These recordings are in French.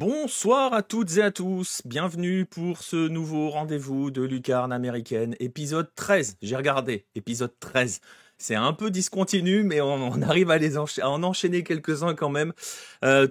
Bonsoir à toutes et à tous, bienvenue pour ce nouveau rendez-vous de Lucarne américaine, épisode 13, j'ai regardé, épisode 13. C'est un peu discontinu, mais on arrive à à en enchaîner quelques-uns quand même.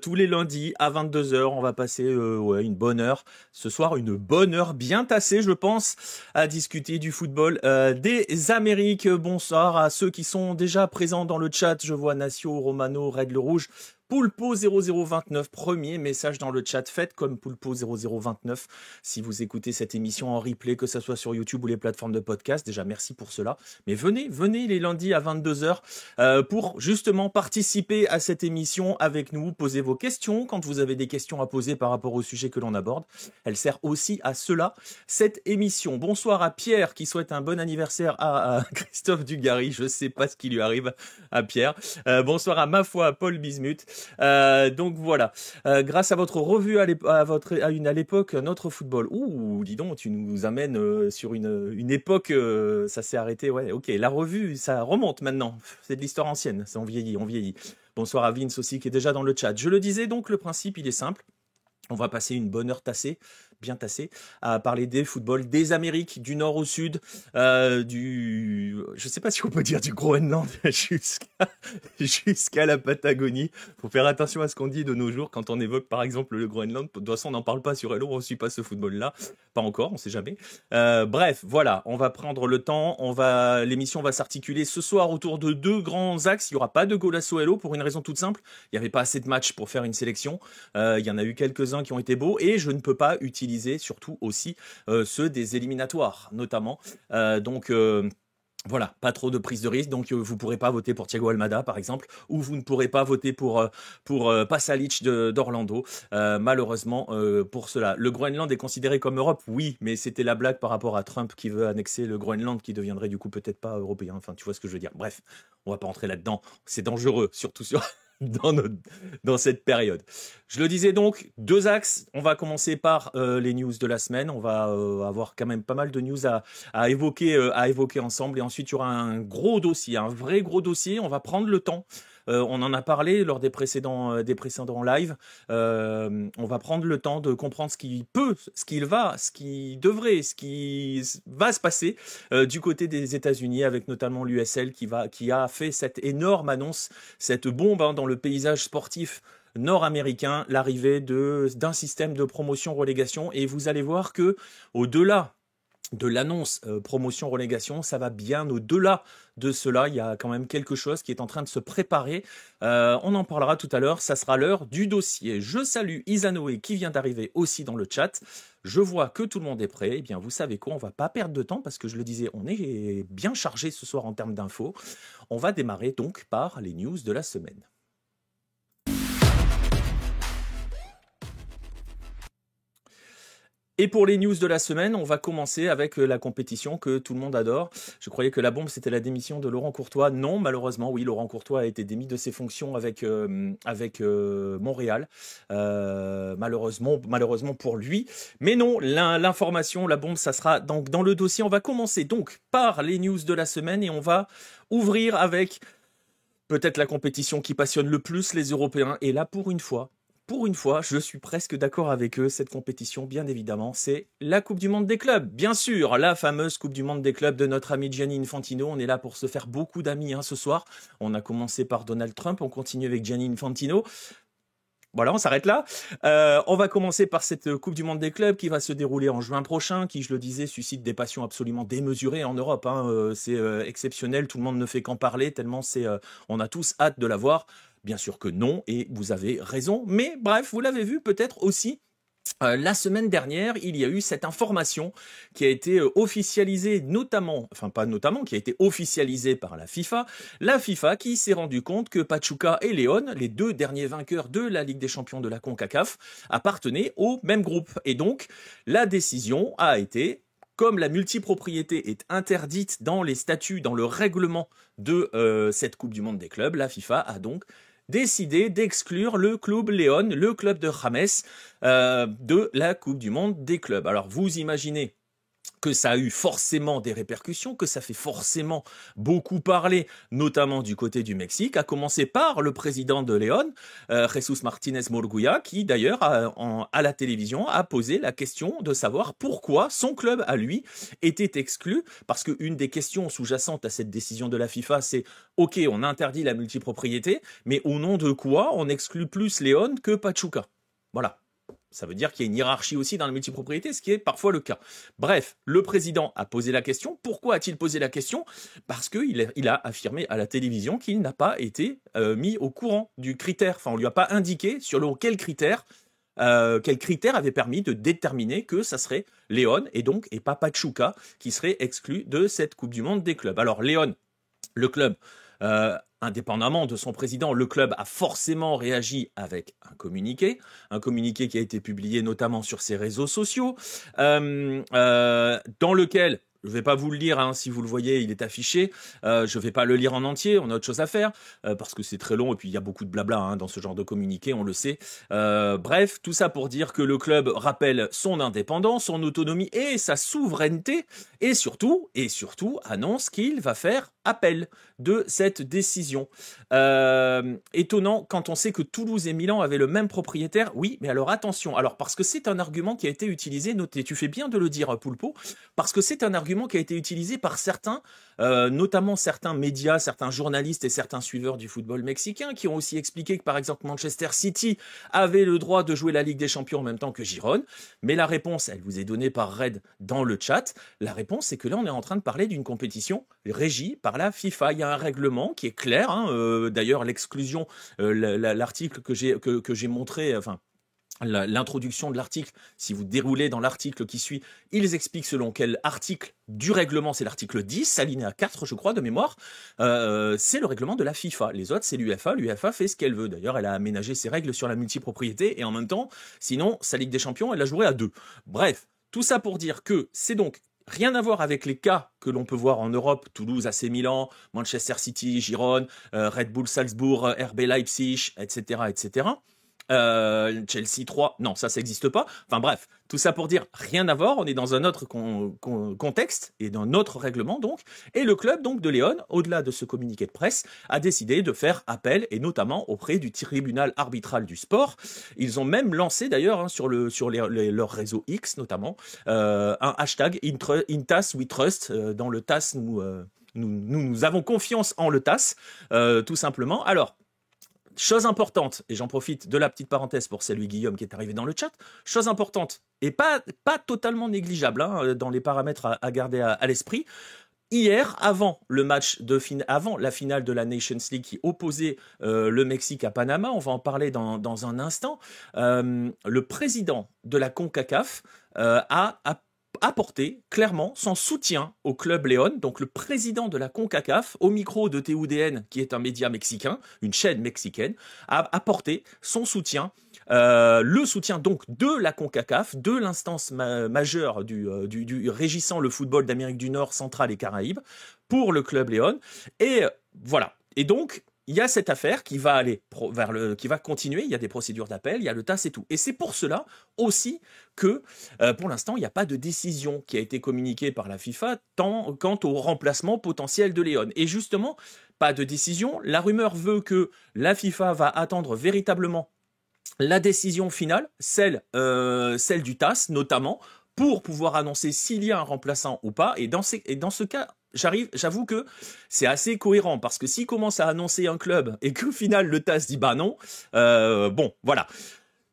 Tous les lundis à 22 heures, on va passer une bonne heure. Ce soir, une bonne heure bien tassée, je pense, à discuter du football des Amériques. Bonsoir à ceux qui sont déjà présents dans le chat. Je vois Nacio, Romano, Red le Rouge. Poulpo 0029, premier message dans le chat, faites comme Poulpo 0029 si vous écoutez cette émission en replay, que ce soit sur YouTube ou les plateformes de podcast. Déjà, merci pour cela. Mais venez les lundis à 22h pour justement participer à cette émission avec nous. Posez vos questions quand vous avez des questions à poser par rapport au sujet que l'on aborde. Elle sert aussi à cela, cette émission. Bonsoir à Pierre qui souhaite un bon anniversaire à Christophe Dugarry. Je sais pas ce qui lui arrive à Pierre. Bonsoir à ma foi, Paul Bismuth. Donc voilà, grâce à votre revue à l'époque, notre football. Ouh, dis donc, tu nous amènes sur une époque, ça s'est arrêté, ouais, ok, la revue, ça remonte maintenant, c'est de l'histoire ancienne, on vieillit. Bonsoir à Vince aussi qui est déjà dans le chat. Je le disais, donc le principe, il est simple. On va passer une bonne heure bien tassée, à parler des footballs des Amériques, du nord au sud, je sais pas si on peut dire du Groenland jusqu'à la Patagonie. Faut faire attention à ce qu'on dit de nos jours quand on évoque par exemple le Groenland. De toute façon, on n'en parle pas sur Hello, on suit pas ce football-là. Pas encore, on sait jamais. Bref, voilà, on va prendre le temps, l'émission va s'articuler ce soir autour de deux grands axes. Il y aura pas de Golasso Hello pour une raison toute simple. Il y avait pas assez de matchs pour faire une sélection. Il y en a eu quelques-uns qui ont été beaux et je ne peux pas utiliser surtout aussi ceux des éliminatoires notamment. Voilà, pas trop de prise de risque, donc vous pourrez pas voter pour Thiago Almada par exemple, ou vous ne pourrez pas voter pour Pasalic d'Orlando, malheureusement pour cela. Le Groenland est considéré comme Europe, oui, mais c'était la blague par rapport à Trump qui veut annexer le Groenland, qui deviendrait du coup peut-être pas européen, enfin tu vois ce que je veux dire. Bref, on va pas entrer là-dedans, c'est dangereux, surtout dans cette période. Je le disais donc, deux axes. On va commencer par les news de la semaine. On va avoir quand même pas mal de news à évoquer ensemble. Et ensuite, il y aura un gros dossier, un vrai gros dossier. On va prendre le temps. On en a parlé lors des précédents lives. On va prendre le temps de comprendre ce qui va se passer du côté des États-Unis, avec notamment l'USL qui a fait cette énorme annonce, cette bombe dans le paysage sportif nord-américain, l'arrivée d'un système de promotion-relégation. Et vous allez voir que au-delà de l'annonce promotion-relégation, ça va bien au-delà de cela. Il y a quand même quelque chose qui est en train de se préparer. On en parlera tout à l'heure. Ça sera l'heure du dossier. Je salue Isanoé qui vient d'arriver aussi dans le chat. Je vois que tout le monde est prêt. Eh bien, vous savez quoi, on va pas perdre de temps parce que je le disais, on est bien chargé ce soir en termes d'infos. On va démarrer donc par les news de la semaine. Et pour les news de la semaine, on va commencer avec la compétition que tout le monde adore. Je croyais que la bombe, c'était la démission de Laurent Courtois. Non, malheureusement, oui, Laurent Courtois a été démis de ses fonctions avec Montréal. Malheureusement pour lui. Mais non, l'information, la bombe, ça sera donc dans le dossier. On va commencer donc par les news de la semaine et on va ouvrir avec peut-être la compétition qui passionne le plus les Européens. Et là, pour une fois, je suis presque d'accord avec eux. Cette compétition, bien évidemment, c'est la Coupe du Monde des clubs. Bien sûr, la fameuse Coupe du Monde des clubs de notre ami Gianni Infantino. On est là pour se faire beaucoup d'amis ce soir. On a commencé par Donald Trump, on continue avec Gianni Infantino. Voilà, on s'arrête là. On va commencer par cette Coupe du Monde des clubs qui va se dérouler en juin prochain, qui, je le disais, suscite des passions absolument démesurées en Europe. C'est exceptionnel, tout le monde ne fait qu'en parler, tellement on a tous hâte de la voir. Bien sûr que non, et vous avez raison. Mais bref, vous l'avez vu peut-être aussi. La semaine dernière, il y a eu cette information qui a été officialisée qui a été officialisée par la FIFA. La FIFA qui s'est rendu compte que Pachuca et León, les deux derniers vainqueurs de la Ligue des Champions de la CONCACAF, appartenaient au même groupe. Et donc, la décision a été, comme la multipropriété est interdite dans les statuts, dans le règlement de cette Coupe du Monde des clubs, la FIFA a donc décidé d'exclure le club León, le club de James, de la Coupe du Monde des clubs. Alors vous imaginez que ça a eu forcément des répercussions, que ça fait forcément beaucoup parler, notamment du côté du Mexique, à commencer par le président de León, Jesús Martínez Murguía, qui d'ailleurs, à la télévision, a posé la question de savoir pourquoi son club, à lui, était exclu, parce qu'une des questions sous-jacentes à cette décision de la FIFA, c'est « Ok, on interdit la multipropriété, mais au nom de quoi on exclut plus León que Pachuca ?» Voilà. Ça veut dire qu'il y a une hiérarchie aussi dans la multipropriété, ce qui est parfois le cas. Bref, le président a posé la question. Pourquoi a-t-il posé la question? Parce qu'il a affirmé à la télévision qu'il n'a pas été mis au courant du critère. Enfin, on ne lui a pas indiqué sur quel critère avait permis de déterminer que ça serait León et pas Pachuca qui serait exclu de cette Coupe du Monde des clubs. Alors León, le club... indépendamment de son président, le club a forcément réagi avec un communiqué qui a été publié notamment sur ses réseaux sociaux, dans lequel, je ne vais pas vous le lire, hein, si vous le voyez, il est affiché, je ne vais pas le lire en entier, on a autre chose à faire, parce que c'est très long et puis il y a beaucoup de blabla hein, dans ce genre de communiqué, on le sait. Bref, tout ça pour dire que le club rappelle son indépendance, son autonomie et sa souveraineté, et surtout annonce qu'il va faire appel de cette décision. Étonnant quand on sait que Toulouse et Milan avaient le même propriétaire. Oui, mais alors attention, parce que c'est un argument qui a été utilisé, notez, tu fais bien de le dire Poulpo, parce que c'est un argument qui a été utilisé par certains, notamment certains médias, certains journalistes et certains suiveurs du football mexicain, qui ont aussi expliqué que par exemple Manchester City avait le droit de jouer la Ligue des Champions en même temps que Girone, mais la réponse, elle vous est donnée par Red dans le chat, la réponse c'est que là on est en train de parler d'une compétition régie par la FIFA. Il y a un règlement qui est clair, hein, d'ailleurs l'exclusion, l'article que j'ai montré, l'introduction de l'article, si vous déroulez dans l'article qui suit, ils expliquent selon quel article du règlement, c'est l'article 10, alinéa 4 je crois de mémoire, c'est le règlement de la FIFA. Les autres c'est l'UEFA, l'UEFA fait ce qu'elle veut. D'ailleurs elle a aménagé ses règles sur la multipropriété et en même temps, sinon sa Ligue des Champions elle la jouerait à 2. Bref, tout ça pour dire que c'est donc rien à voir avec les cas que l'on peut voir en Europe, Toulouse, AC Milan, Manchester City, Girone, Red Bull Salzbourg, RB Leipzig, etc., etc. Chelsea 3, non, ça n'existe pas. Enfin bref, tout ça pour dire rien à voir, on est dans un autre contexte et dans un autre règlement donc. Et le club donc de León, au-delà de ce communiqué de presse, a décidé de faire appel et notamment auprès du tribunal arbitral du sport. Ils ont même lancé d'ailleurs hein, sur leur réseau X notamment un hashtag InTAS We Trust. Dans le TAS, nous avons confiance en le TAS, tout simplement. Alors, chose importante, et j'en profite de la petite parenthèse pour saluer Guillaume qui est arrivé dans le chat, chose importante, et pas totalement négligeable hein, dans les paramètres à garder à l'esprit, hier, avant la finale de la Nations League qui opposait le Mexique à Panama, on va en parler dans un instant, le président de la CONCACAF a apporté clairement son soutien au club León, donc le président de la CONCACAF, au micro de TUDN, qui est un média mexicain, une chaîne mexicaine, a apporté son soutien, le soutien donc de la CONCACAF, de l'instance majeure du régissant le football d'Amérique du Nord, centrale et Caraïbes, pour le club León, et voilà. Et donc, il y a cette affaire qui va aller qui va continuer, il y a des procédures d'appel, il y a le TAS et tout. Et c'est pour cela aussi que, pour l'instant, il n'y a pas de décision qui a été communiquée par la FIFA quant au remplacement potentiel de León. Et justement, pas de décision. La rumeur veut que la FIFA va attendre véritablement la décision finale, celle du TAS notamment, pour pouvoir annoncer s'il y a un remplaçant ou pas. Et dans ce cas, j'avoue que c'est assez cohérent parce que s'il commence à annoncer un club et qu'au final le TAS dit bah non, bon voilà.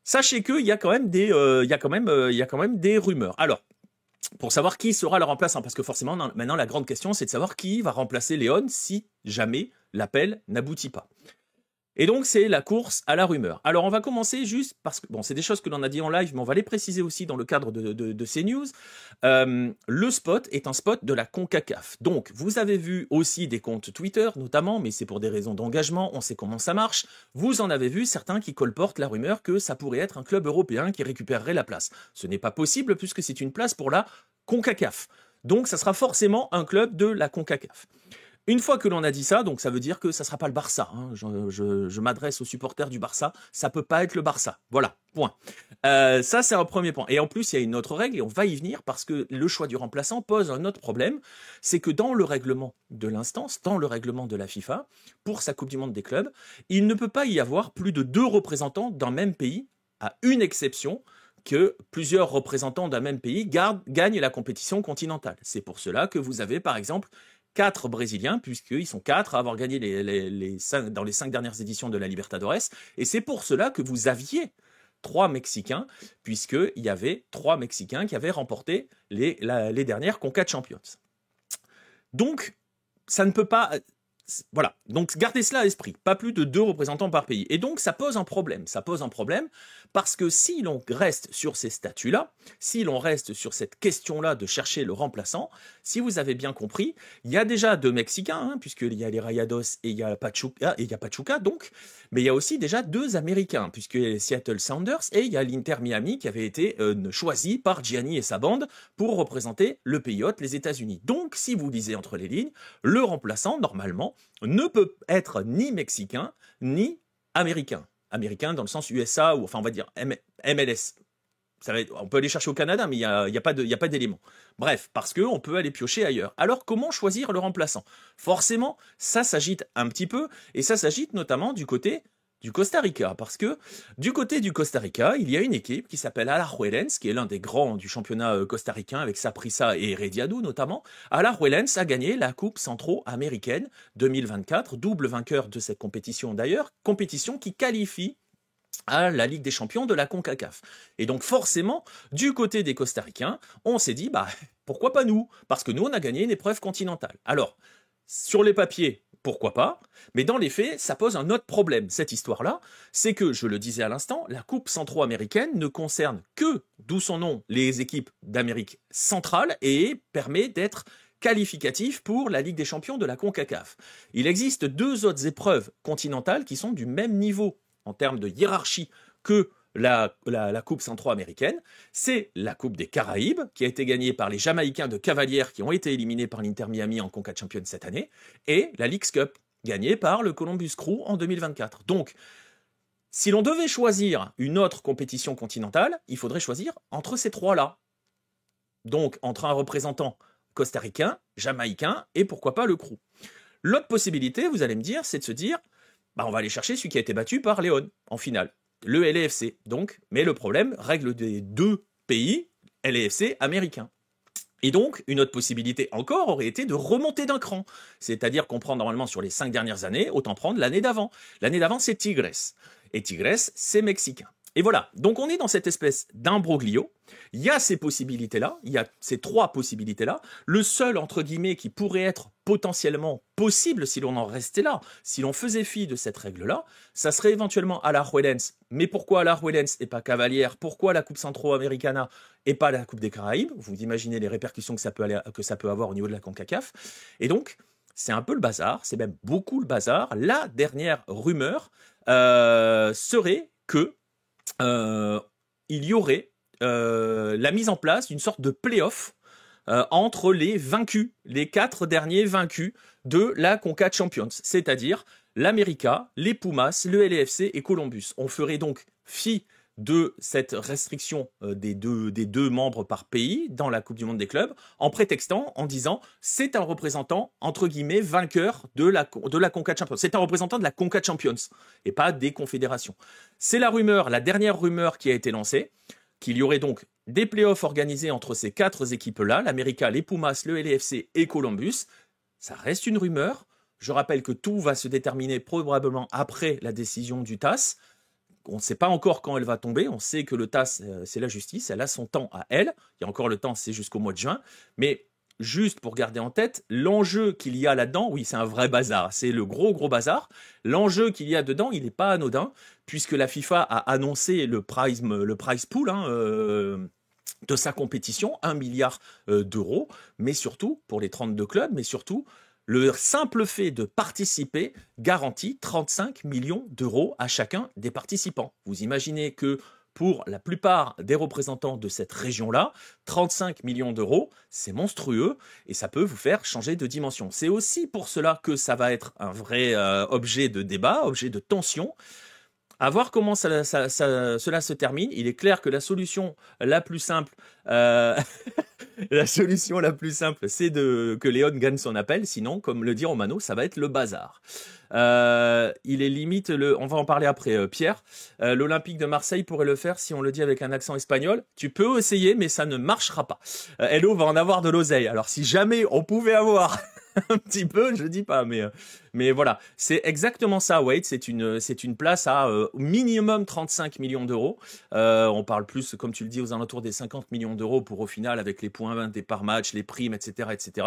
Sachez qu'il y a quand même des rumeurs. Alors, pour savoir qui sera le remplaçant, parce que forcément maintenant la grande question c'est de savoir qui va remplacer León si jamais l'appel n'aboutit pas. Et donc, c'est la course à la rumeur. Alors, on va commencer juste parce que, bon, c'est des choses que l'on a dit en live, mais on va les préciser aussi dans le cadre de ces news. Le spot est un spot de la CONCACAF. Donc, vous avez vu aussi des comptes Twitter, notamment, mais c'est pour des raisons d'engagement, on sait comment ça marche. Vous en avez vu certains qui colportent la rumeur que ça pourrait être un club européen qui récupérerait la place. Ce n'est pas possible puisque c'est une place pour la CONCACAF. Donc, ça sera forcément un club de la CONCACAF. Une fois que l'on a dit ça, donc ça veut dire que ça sera pas le Barça. Hein. Je m'adresse aux supporters du Barça. Ça peut pas être le Barça. Voilà, point. Ça, c'est un premier point. Et en plus, il y a une autre règle, et on va y venir, parce que le choix du remplaçant pose un autre problème. C'est que dans le règlement de l'instance, dans le règlement de la FIFA, pour sa Coupe du Monde des clubs, il ne peut pas y avoir plus de 2 représentants d'un même pays, à une exception, que plusieurs représentants d'un même pays gagnent la compétition continentale. C'est pour cela que vous avez, par exemple, 4 Brésiliens, puisqu'ils sont 4 à avoir gagné dans les 5 dernières éditions de la Libertadores. Et c'est pour cela que vous aviez 3 Mexicains, puisqu'il y avait 3 Mexicains qui avaient remporté les dernières Conca Champions. Donc, ça ne peut pas... Voilà, donc gardez cela à l'esprit, pas plus de 2 représentants par pays. Et donc ça pose un problème, parce que si l'on reste sur ces statuts-là, si l'on reste sur cette question-là de chercher le remplaçant, si vous avez bien compris, il y a déjà 2 Mexicains, hein, puisqu'il y a les Rayados et il y a Pachuca, donc, mais il y a aussi déjà 2 Américains, puisque il y a les Seattle Sounders et il y a l'Inter Miami qui avait été choisi par Gianni et sa bande pour représenter le pays hôte, les États-Unis. Donc, si vous lisez entre les lignes, le remplaçant, normalement, ne peut être ni mexicain, ni américain. Américain dans le sens USA, ou enfin on va dire MLS. On peut aller chercher au Canada, mais il n'y a pas d'élément. Bref, parce qu'on peut aller piocher ailleurs. Alors comment choisir le remplaçant? Forcément, ça s'agite un petit peu, et ça s'agite notamment du côté du Costa Rica, parce que du côté du Costa Rica, il y a une équipe qui s'appelle Alajuelense, qui est l'un des grands du championnat costaricain, avec Saprissa et Herediano notamment. Alajuelense a gagné la Coupe Centro-Américaine 2024, double vainqueur de cette compétition d'ailleurs, compétition qui qualifie à la Ligue des Champions de la CONCACAF. Et donc forcément, du côté des Costaricains, on s'est dit, pourquoi pas nous? Parce que nous, on a gagné une épreuve continentale. Alors, sur les papiers, pourquoi pas? Mais dans les faits, ça pose un autre problème, cette histoire-là. C'est que, je le disais à l'instant, la Coupe centro-américaine ne concerne que, d'où son nom, les équipes d'Amérique centrale et permet d'être qualificatif pour la Ligue des Champions de la CONCACAF. Il existe 2 autres épreuves continentales qui sont du même niveau en termes de hiérarchie que la Coupe centro-américaine, c'est la Coupe des Caraïbes, qui a été gagnée par les Jamaïcains de Cavaliers, qui ont été éliminés par l'Inter Miami en Conca Champions cette année, et la Leagues Cup, gagnée par le Columbus Crew en 2024. Donc, si l'on devait choisir une autre compétition continentale, il faudrait choisir entre ces 3-là. Donc, entre un représentant costaricain, jamaïcain, et pourquoi pas le Crew. L'autre possibilité, vous allez me dire, c'est de se dire, on va aller chercher celui qui a été battu par Léon en finale. Le LAFC, donc. Mais le problème, règle des 2 pays, LAFC américains. Et donc, une autre possibilité encore aurait été de remonter d'un cran. C'est-à-dire qu'on prend normalement sur les 5 dernières années, autant prendre l'année d'avant. L'année d'avant, c'est Tigres. Et Tigres, c'est mexicain. Et voilà, donc on est dans cette espèce d'imbroglio. Il y a ces possibilités-là, il y a ces 3 possibilités-là. Le seul, entre guillemets, qui pourrait être potentiellement possible si l'on en restait là, si l'on faisait fi de cette règle-là, ça serait éventuellement Alajuelense. Mais pourquoi Alajuelense et pas Cavalier? Pourquoi la Coupe Centro-Americana et pas la Coupe des Caraïbes? Vous imaginez les répercussions que ça peut avoir au niveau de la CONCACAF. Et donc, c'est un peu le bazar, c'est même beaucoup le bazar. La dernière rumeur serait que il y aurait la mise en place d'une sorte de play-off entre les vaincus, les 4 derniers vaincus de la Conca Champions, c'est-à-dire l'América, les Pumas, le LAFC et Columbus. On ferait donc fi de cette restriction des deux membres par pays dans la Coupe du Monde des clubs, en prétextant, en disant, c'est un représentant, entre guillemets, vainqueur de la Conca Champions. C'est un représentant de la Conca Champions, et pas des confédérations. C'est la rumeur, la dernière rumeur qui a été lancée, qu'il y aurait donc des playoffs organisés entre ces 4 équipes-là, l'América, les Pumas, le LAFC et Columbus. Ça reste une rumeur. Je rappelle que tout va se déterminer probablement après la décision du TAS. On ne sait pas encore quand elle va tomber. On sait que le TAS, c'est la justice. Elle a son temps à elle. Il y a encore le temps, c'est jusqu'au mois de juin. Mais juste pour garder en tête, l'enjeu qu'il y a là-dedans, oui, c'est un vrai bazar. C'est le gros bazar. L'enjeu qu'il y a dedans, il n'est pas anodin, puisque la FIFA a annoncé le prize pool de sa compétition, 1 milliard d'euros. Mais surtout, pour les 32 clubs, mais surtout, le simple fait de participer garantit 35 millions d'euros à chacun des participants. Vous imaginez que pour la plupart des représentants de cette région-là. 35 millions d'euros, c'est monstrueux et ça peut vous faire changer de dimension. C'est aussi pour cela que ça va être un vrai objet de débat, objet de tension. À voir comment cela se termine. Il est clair que la solution la plus simple, la solution la plus simple, c'est que Léon gagne son appel. Sinon, comme le dit Romano, ça va être le bazar. Il est limite on va en parler après, Pierre. L'Olympique de Marseille pourrait le faire si on le dit avec un accent espagnol. Tu peux essayer, mais ça ne marchera pas. Hello va en avoir de l'oseille. Alors si jamais on pouvait avoir un petit peu, je dis pas, mais voilà, c'est exactement ça, Wade. C'est une place à minimum 35 millions d'euros. On parle plus, comme tu le dis, aux alentours des 50 millions d'euros pour au final avec les points des par match, les primes, etc., etc.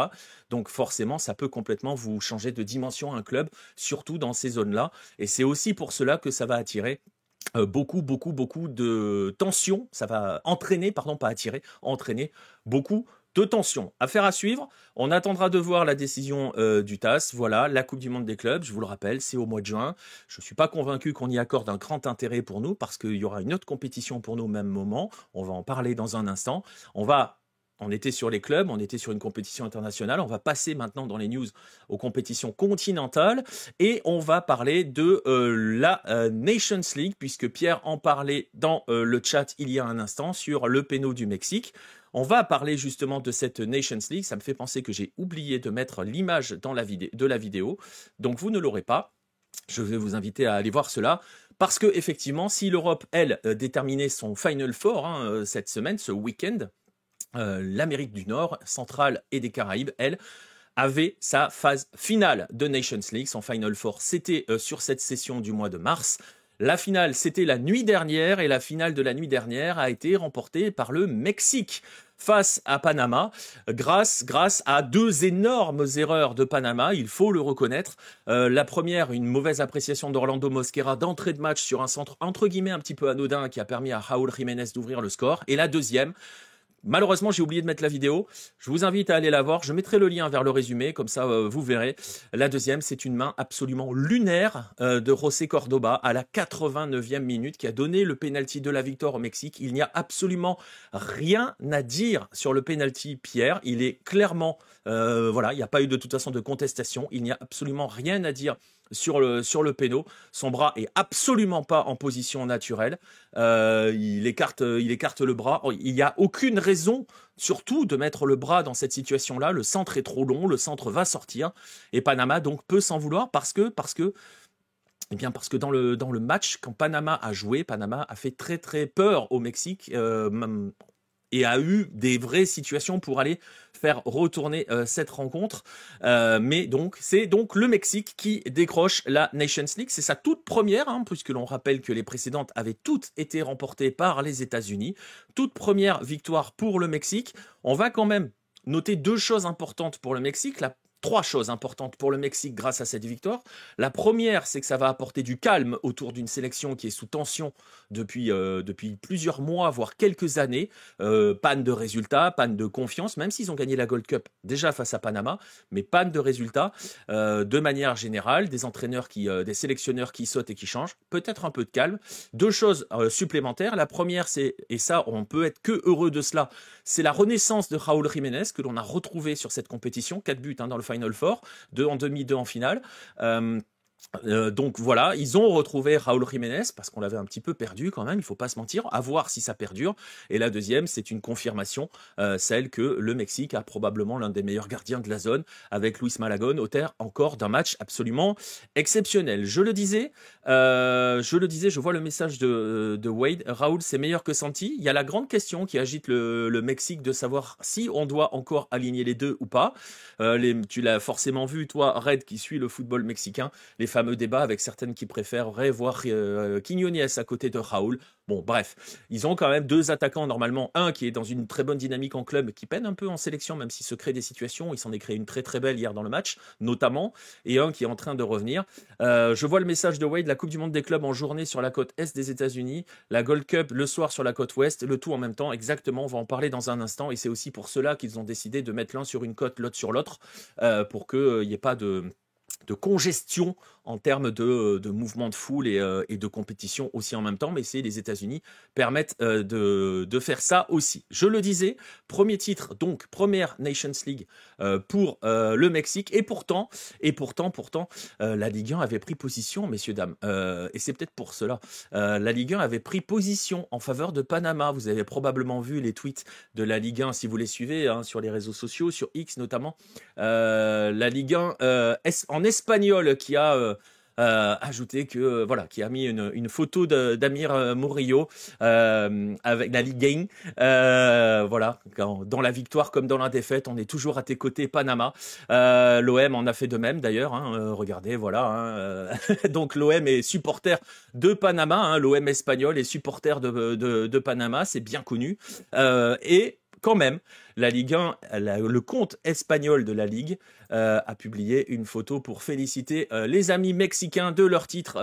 Donc forcément, ça peut complètement vous changer de dimension un club, surtout dans ces zones-là. Et c'est aussi pour cela que ça va attirer beaucoup de tension. Ça va entraîner, pardon, pas attirer, entraîner beaucoup de tension. Affaire à suivre. On attendra de voir la décision du TAS. Voilà, la Coupe du Monde des clubs, je vous le rappelle, c'est au mois de juin. Je ne suis pas convaincu qu'on y accorde un grand intérêt pour nous parce qu'il y aura une autre compétition pour nous au même moment. On va en parler dans un instant. On était sur les clubs, on était sur une compétition internationale. On va passer maintenant dans les news aux compétitions continentales et on va parler de la Nations League puisque Pierre en parlait dans le chat il y a un instant sur le péno du Mexique. On va parler justement de cette Nations League. Ça me fait penser que j'ai oublié de mettre l'image de la vidéo. Donc vous ne l'aurez pas. Je vais vous inviter à aller voir cela. Parce que effectivement, si l'Europe, elle, déterminait son Final Four cette semaine, ce week-end, l'Amérique du Nord, centrale et des Caraïbes, elle, avait sa phase finale de Nations League. Son Final Four, c'était sur cette session du mois de mars. La finale, c'était la nuit dernière et la finale de la nuit dernière a été remportée par le Mexique face à Panama, grâce à deux énormes erreurs de Panama, il faut le reconnaître. La première, une mauvaise appréciation d'Orlando Mosquera d'entrée de match sur un centre entre guillemets un petit peu anodin qui a permis à Raúl Jiménez d'ouvrir le score. Et la deuxième, malheureusement, j'ai oublié de mettre la vidéo. Je vous invite à aller la voir. Je mettrai le lien vers le résumé, comme ça vous verrez. La deuxième, c'est une main absolument lunaire de José Cordoba à la 89e minute qui a donné le penalty de la victoire au Mexique. Il n'y a absolument rien à dire sur le penalty, Pierre. Il est clairement, voilà, il n'y a pas eu de toute façon de contestation. Il n'y a absolument rien à dire sur le péno. Son bras est absolument pas en position naturelle. Il écarte le bras. Il n'y a aucune raison, surtout, de mettre le bras dans cette situation-là. Le centre est trop long, le centre va sortir. Et Panama, donc, peut s'en vouloir parce que dans le match, quand Panama a joué, Panama a fait très très peur au Mexique. Et a eu des vraies situations pour aller faire retourner cette rencontre. Mais donc, c'est donc le Mexique qui décroche la Nations League. C'est sa toute première, puisque l'on rappelle que les précédentes avaient toutes été remportées par les États-Unis. Toute première victoire pour le Mexique. On va quand même noter deux choses importantes pour le Mexique. Trois choses importantes pour le Mexique grâce à cette victoire. La première, c'est que ça va apporter du calme autour d'une sélection qui est sous tension depuis plusieurs mois, voire quelques années. Panne de résultats, panne de confiance, même s'ils ont gagné la Gold Cup déjà face à Panama, mais panne de résultats de manière générale, des sélectionneurs qui sautent et qui changent, peut-être un peu de calme. Deux choses supplémentaires. La première, c'est, et ça, on peut être que heureux de cela, c'est la renaissance de Raúl Jiménez que l'on a retrouvé sur cette compétition, 4 buts dans le Final Four, 2 en demi, 2 en finale. Donc voilà, ils ont retrouvé Raúl Jiménez parce qu'on l'avait un petit peu perdu quand même, il faut pas se mentir, à voir si ça perdure. Et la deuxième, c'est une confirmation, celle que le Mexique a probablement l'un des meilleurs gardiens de la zone avec Luis Malagón, auteur encore d'un match absolument exceptionnel. Je le disais, je vois le message de Wade, Raúl c'est meilleur que Santi. Il y a la grande question qui agite le Mexique de savoir si on doit encore aligner les deux ou pas. Tu l'as forcément vu toi, Red, qui suit le football mexicain, les fameux débats avec certaines qui préféreraient voir Quiñones à côté de Raúl. Bon, bref, ils ont quand même deux attaquants normalement. Un qui est dans une très bonne dynamique en club, qui peine un peu en sélection, même s'il se crée des situations. Il s'en est créé une très très belle hier dans le match, notamment. Et un qui est en train de revenir. Je vois le message de Wade, la Coupe du Monde des clubs en journée sur la côte est des États-Unis, la Gold Cup le soir sur la côte ouest, le tout en même temps. Exactement, on va en parler dans un instant. Et c'est aussi pour cela qu'ils ont décidé de mettre l'un sur une côte, l'autre sur l'autre, pour qu'il n'y ait pas de de congestion en termes de mouvement de foule et de compétition aussi en même temps, mais les États-Unis permettent de faire ça aussi. Je le disais, premier titre, donc première Nations League pour le Mexique, et pourtant, la Ligue 1 avait pris position, messieurs, dames, et c'est peut-être pour cela. La Ligue 1 avait pris position en faveur de Panama. Vous avez probablement vu les tweets de la Ligue 1, si vous les suivez, hein, sur les réseaux sociaux, sur X notamment. La Ligue 1 en espagnol qui a ajouté que qui a mis une photo d'Amir Murillo avec la Ligue 1. Dans la victoire comme dans la défaite, on est toujours à tes côtés, Panama. L'OM en a fait de même d'ailleurs. Hein, regardez, voilà. Hein, donc l'OM est supporter de Panama. Hein, l'OM espagnol est supporter de Panama, c'est bien connu. Et quand même, la Ligue 1, le compte espagnol de la Ligue a publié une photo pour féliciter les amis mexicains de leur titre.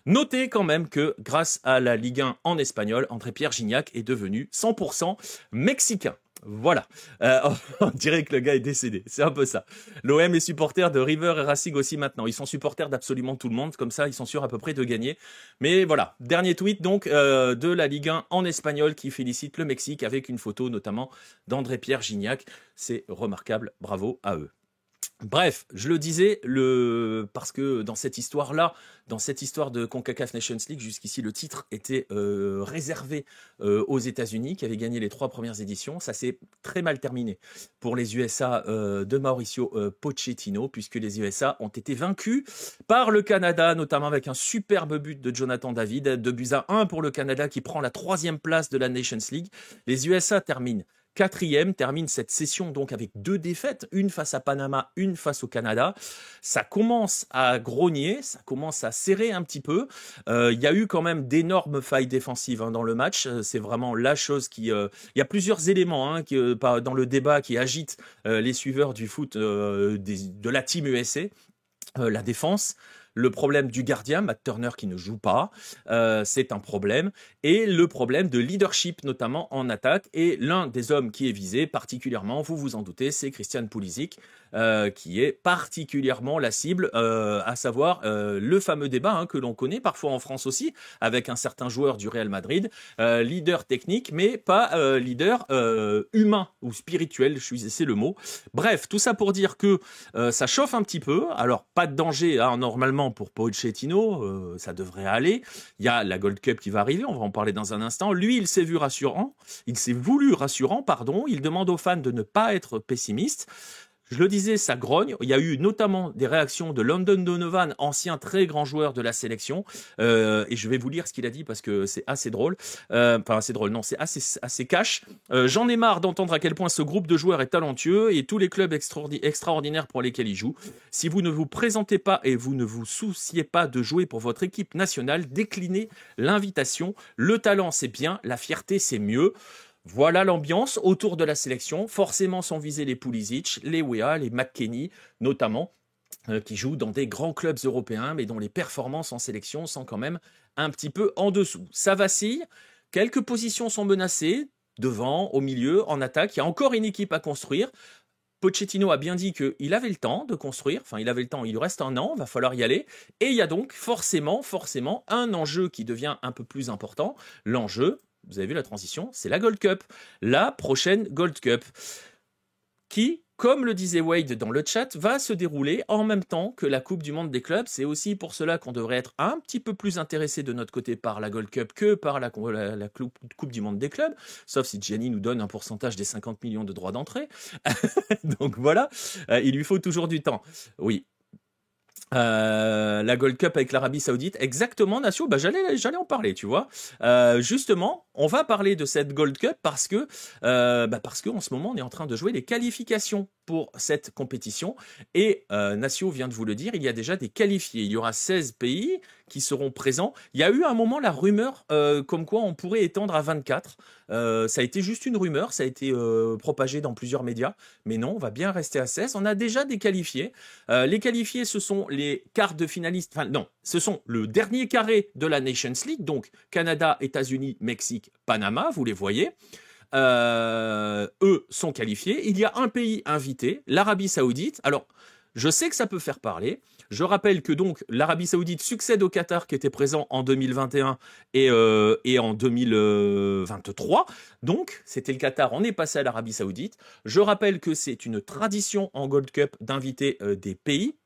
Notez quand même que grâce à la Ligue 1 en espagnol, André-Pierre Gignac est devenu 100% mexicain. Voilà, on dirait que le gars est décédé, c'est un peu ça. L'OM est supporter de River et Racing aussi maintenant. Ils sont supporters d'absolument tout le monde, comme ça ils sont sûrs à peu près de gagner. Mais voilà, dernier tweet donc de la Ligue 1 en espagnol qui félicite le Mexique avec une photo notamment d'André-Pierre Gignac. C'est remarquable, bravo à eux. Bref, je le disais, parce que dans cette histoire-là, dans cette histoire de CONCACAF Nations League, jusqu'ici, le titre était réservé aux États-Unis, qui avaient gagné les 3 premières éditions. Ça s'est très mal terminé pour les USA de Mauricio Pochettino, puisque les USA ont été vaincus par le Canada, notamment avec un superbe but de Jonathan David, 2-1 pour le Canada, qui prend la 3e place de la Nations League. Les USA terminent 4e, termine cette session donc avec 2 défaites, une face à Panama, une face au Canada. Ça commence à grogner, ça commence à serrer un petit peu. Il y a eu quand même d'énormes failles défensives dans le match. C'est vraiment la chose qui... il y a plusieurs éléments dans le débat qui agitent les suiveurs du foot de la Team USA. La défense, le problème du gardien, Matt Turner qui ne joue pas, c'est un problème, et le problème de leadership notamment en attaque, et l'un des hommes qui est visé particulièrement, vous vous en doutez, c'est Christian Pulisic, qui est particulièrement la cible, à savoir le fameux débat que l'on connaît parfois en France aussi, avec un certain joueur du Real Madrid, leader technique, mais pas leader humain ou spirituel, c'est le mot. Bref, tout ça pour dire que ça chauffe un petit peu, alors pas de danger normalement pour Pochettino, ça devrait aller. Il y a la Gold Cup qui va arriver, on va en parler dans un instant. Lui, il s'est voulu rassurant, il demande aux fans de ne pas être pessimistes. Je le disais, ça grogne. Il y a eu notamment des réactions de Landon Donovan, ancien très grand joueur de la sélection. Et je vais vous lire ce qu'il a dit parce que c'est assez drôle. Enfin, assez drôle, non, c'est assez cash. J'en ai marre d'entendre à quel point ce groupe de joueurs est talentueux et tous les clubs extraordinaires pour lesquels ils jouent. Si vous ne vous présentez pas et vous ne vous souciez pas de jouer pour votre équipe nationale, déclinez l'invitation. Le talent, c'est bien. La fierté, c'est mieux. Voilà l'ambiance autour de la sélection. Forcément sont visés les Pulisic, les Weah, les McKennie notamment, qui jouent dans des grands clubs européens, mais dont les performances en sélection sont quand même un petit peu en dessous. Ça vacille, quelques positions sont menacées, devant, au milieu, en attaque. Il y a encore une équipe à construire. Pochettino a bien dit qu'il avait le temps de construire, enfin il avait le temps, il lui reste un an, va falloir y aller, et il y a donc forcément un enjeu qui devient un peu plus important. L'enjeu, vous avez vu la transition, c'est la Gold Cup, la prochaine Gold Cup, qui, comme le disait Wade dans le chat, va se dérouler en même temps que la Coupe du Monde des clubs. C'est aussi pour cela qu'on devrait être un petit peu plus intéressé de notre côté par la Gold Cup que par la Coupe du Monde des clubs, sauf si Gianni nous donne un pourcentage des 50 millions de droits d'entrée. Donc voilà, il lui faut toujours du temps. Oui. La Gold Cup avec l'Arabie Saoudite, exactement, Nacio, j'allais en parler, tu vois. Justement, on va parler de cette Gold Cup parce que en ce moment, on est en train de jouer les qualifications pour cette compétition. Et Nacio vient de vous le dire, il y a déjà des qualifiés. Il y aura 16 pays qui seront présents. Il y a eu un moment la rumeur comme quoi on pourrait étendre à 24. Ça a été juste une rumeur, ça a été propagé dans plusieurs médias. Mais non, on va bien rester à 16. On a déjà des qualifiés. Les qualifiés, ce sont les quarts de finalistes. Enfin non, ce sont le dernier carré de la Nations League. Donc Canada, États-Unis, Mexique, Panama, vous les voyez. Eux sont qualifiés. Il y a un pays invité, l'Arabie Saoudite. Alors, Je sais que ça peut faire parler. Je rappelle que donc l'Arabie Saoudite succède au Qatar qui était présent en 2021 et en 2023. Donc c'était le Qatar, on est passé à l'Arabie Saoudite. Je rappelle que c'est une tradition en Gold Cup d'inviter des pays.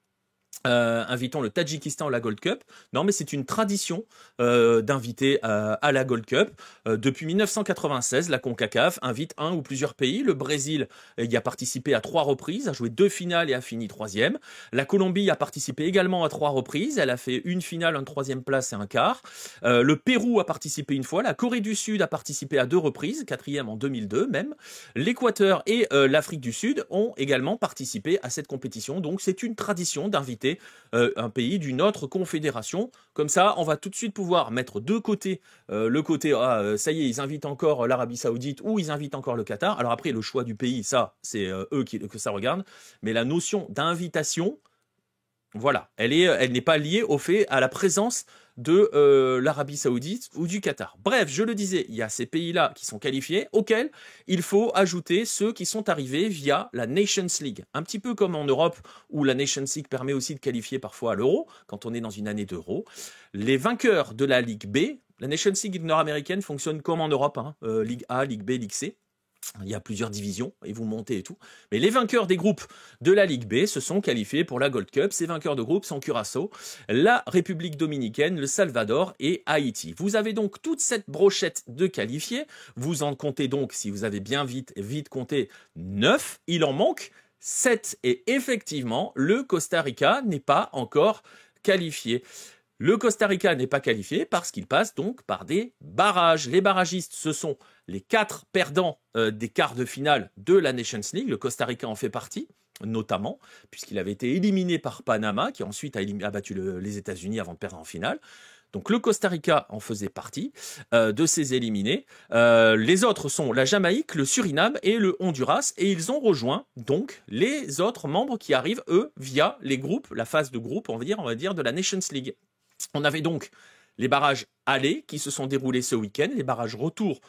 Invitons le Tadjikistan à la Gold Cup. Non, mais c'est une tradition d'inviter à la Gold Cup. Depuis 1996, la CONCACAF invite un ou plusieurs pays. Le Brésil y a participé à 3 reprises, a joué 2 finales et a fini 3e. La Colombie a participé également à 3 reprises. Elle a fait une finale, une 3e place et un quart. Le Pérou a participé une fois. La Corée du Sud a participé à 2 reprises, 4e en 2002 même. L'Équateur et l'Afrique du Sud ont également participé à cette compétition. Donc c'est une tradition d'inviter un pays d'une autre confédération. Comme ça, on va tout de suite pouvoir mettre de côté le côté ça y est, ils invitent encore l'Arabie Saoudite ou ils invitent encore le Qatar. Alors après, le choix du pays, ça, c'est eux que ça regarde. Mais la notion d'invitation, voilà, elle n'est pas liée au fait à la présence de l'Arabie Saoudite ou du Qatar. Bref, je le disais, il y a ces pays-là qui sont qualifiés, auxquels il faut ajouter ceux qui sont arrivés via la Nations League. Un petit peu comme en Europe, où la Nations League permet aussi de qualifier parfois à l'Euro, quand on est dans une année d'Euro. Les vainqueurs de la Ligue B, la Nations League nord-américaine fonctionne comme en Europe, Ligue A, Ligue B, Ligue C. Il y a plusieurs divisions et vous montez et tout. Mais les vainqueurs des groupes de la Ligue B se sont qualifiés pour la Gold Cup. Ces vainqueurs de groupe sont Curaçao, la République dominicaine, le Salvador et Haïti. Vous avez donc toute cette brochette de qualifiés. Vous en comptez donc, si vous avez bien vite compté, 9. Il en manque 7. Et effectivement, le Costa Rica n'est pas encore qualifié. Le Costa Rica n'est pas qualifié parce qu'il passe donc par des barrages. Les barragistes, ce sont les 4 perdants des quarts de finale de la Nations League. Le Costa Rica en fait partie, notamment, puisqu'il avait été éliminé par Panama, qui ensuite a battu les États-Unis avant de perdre en finale. Donc le Costa Rica en faisait partie de ces éliminés. Les autres sont la Jamaïque, le Suriname et le Honduras. Et ils ont rejoint donc les autres membres qui arrivent, eux, via les groupes, la phase de groupe, on va dire, de la Nations League. On avait donc les barrages allés qui se sont déroulés ce week-end. Les barrages retour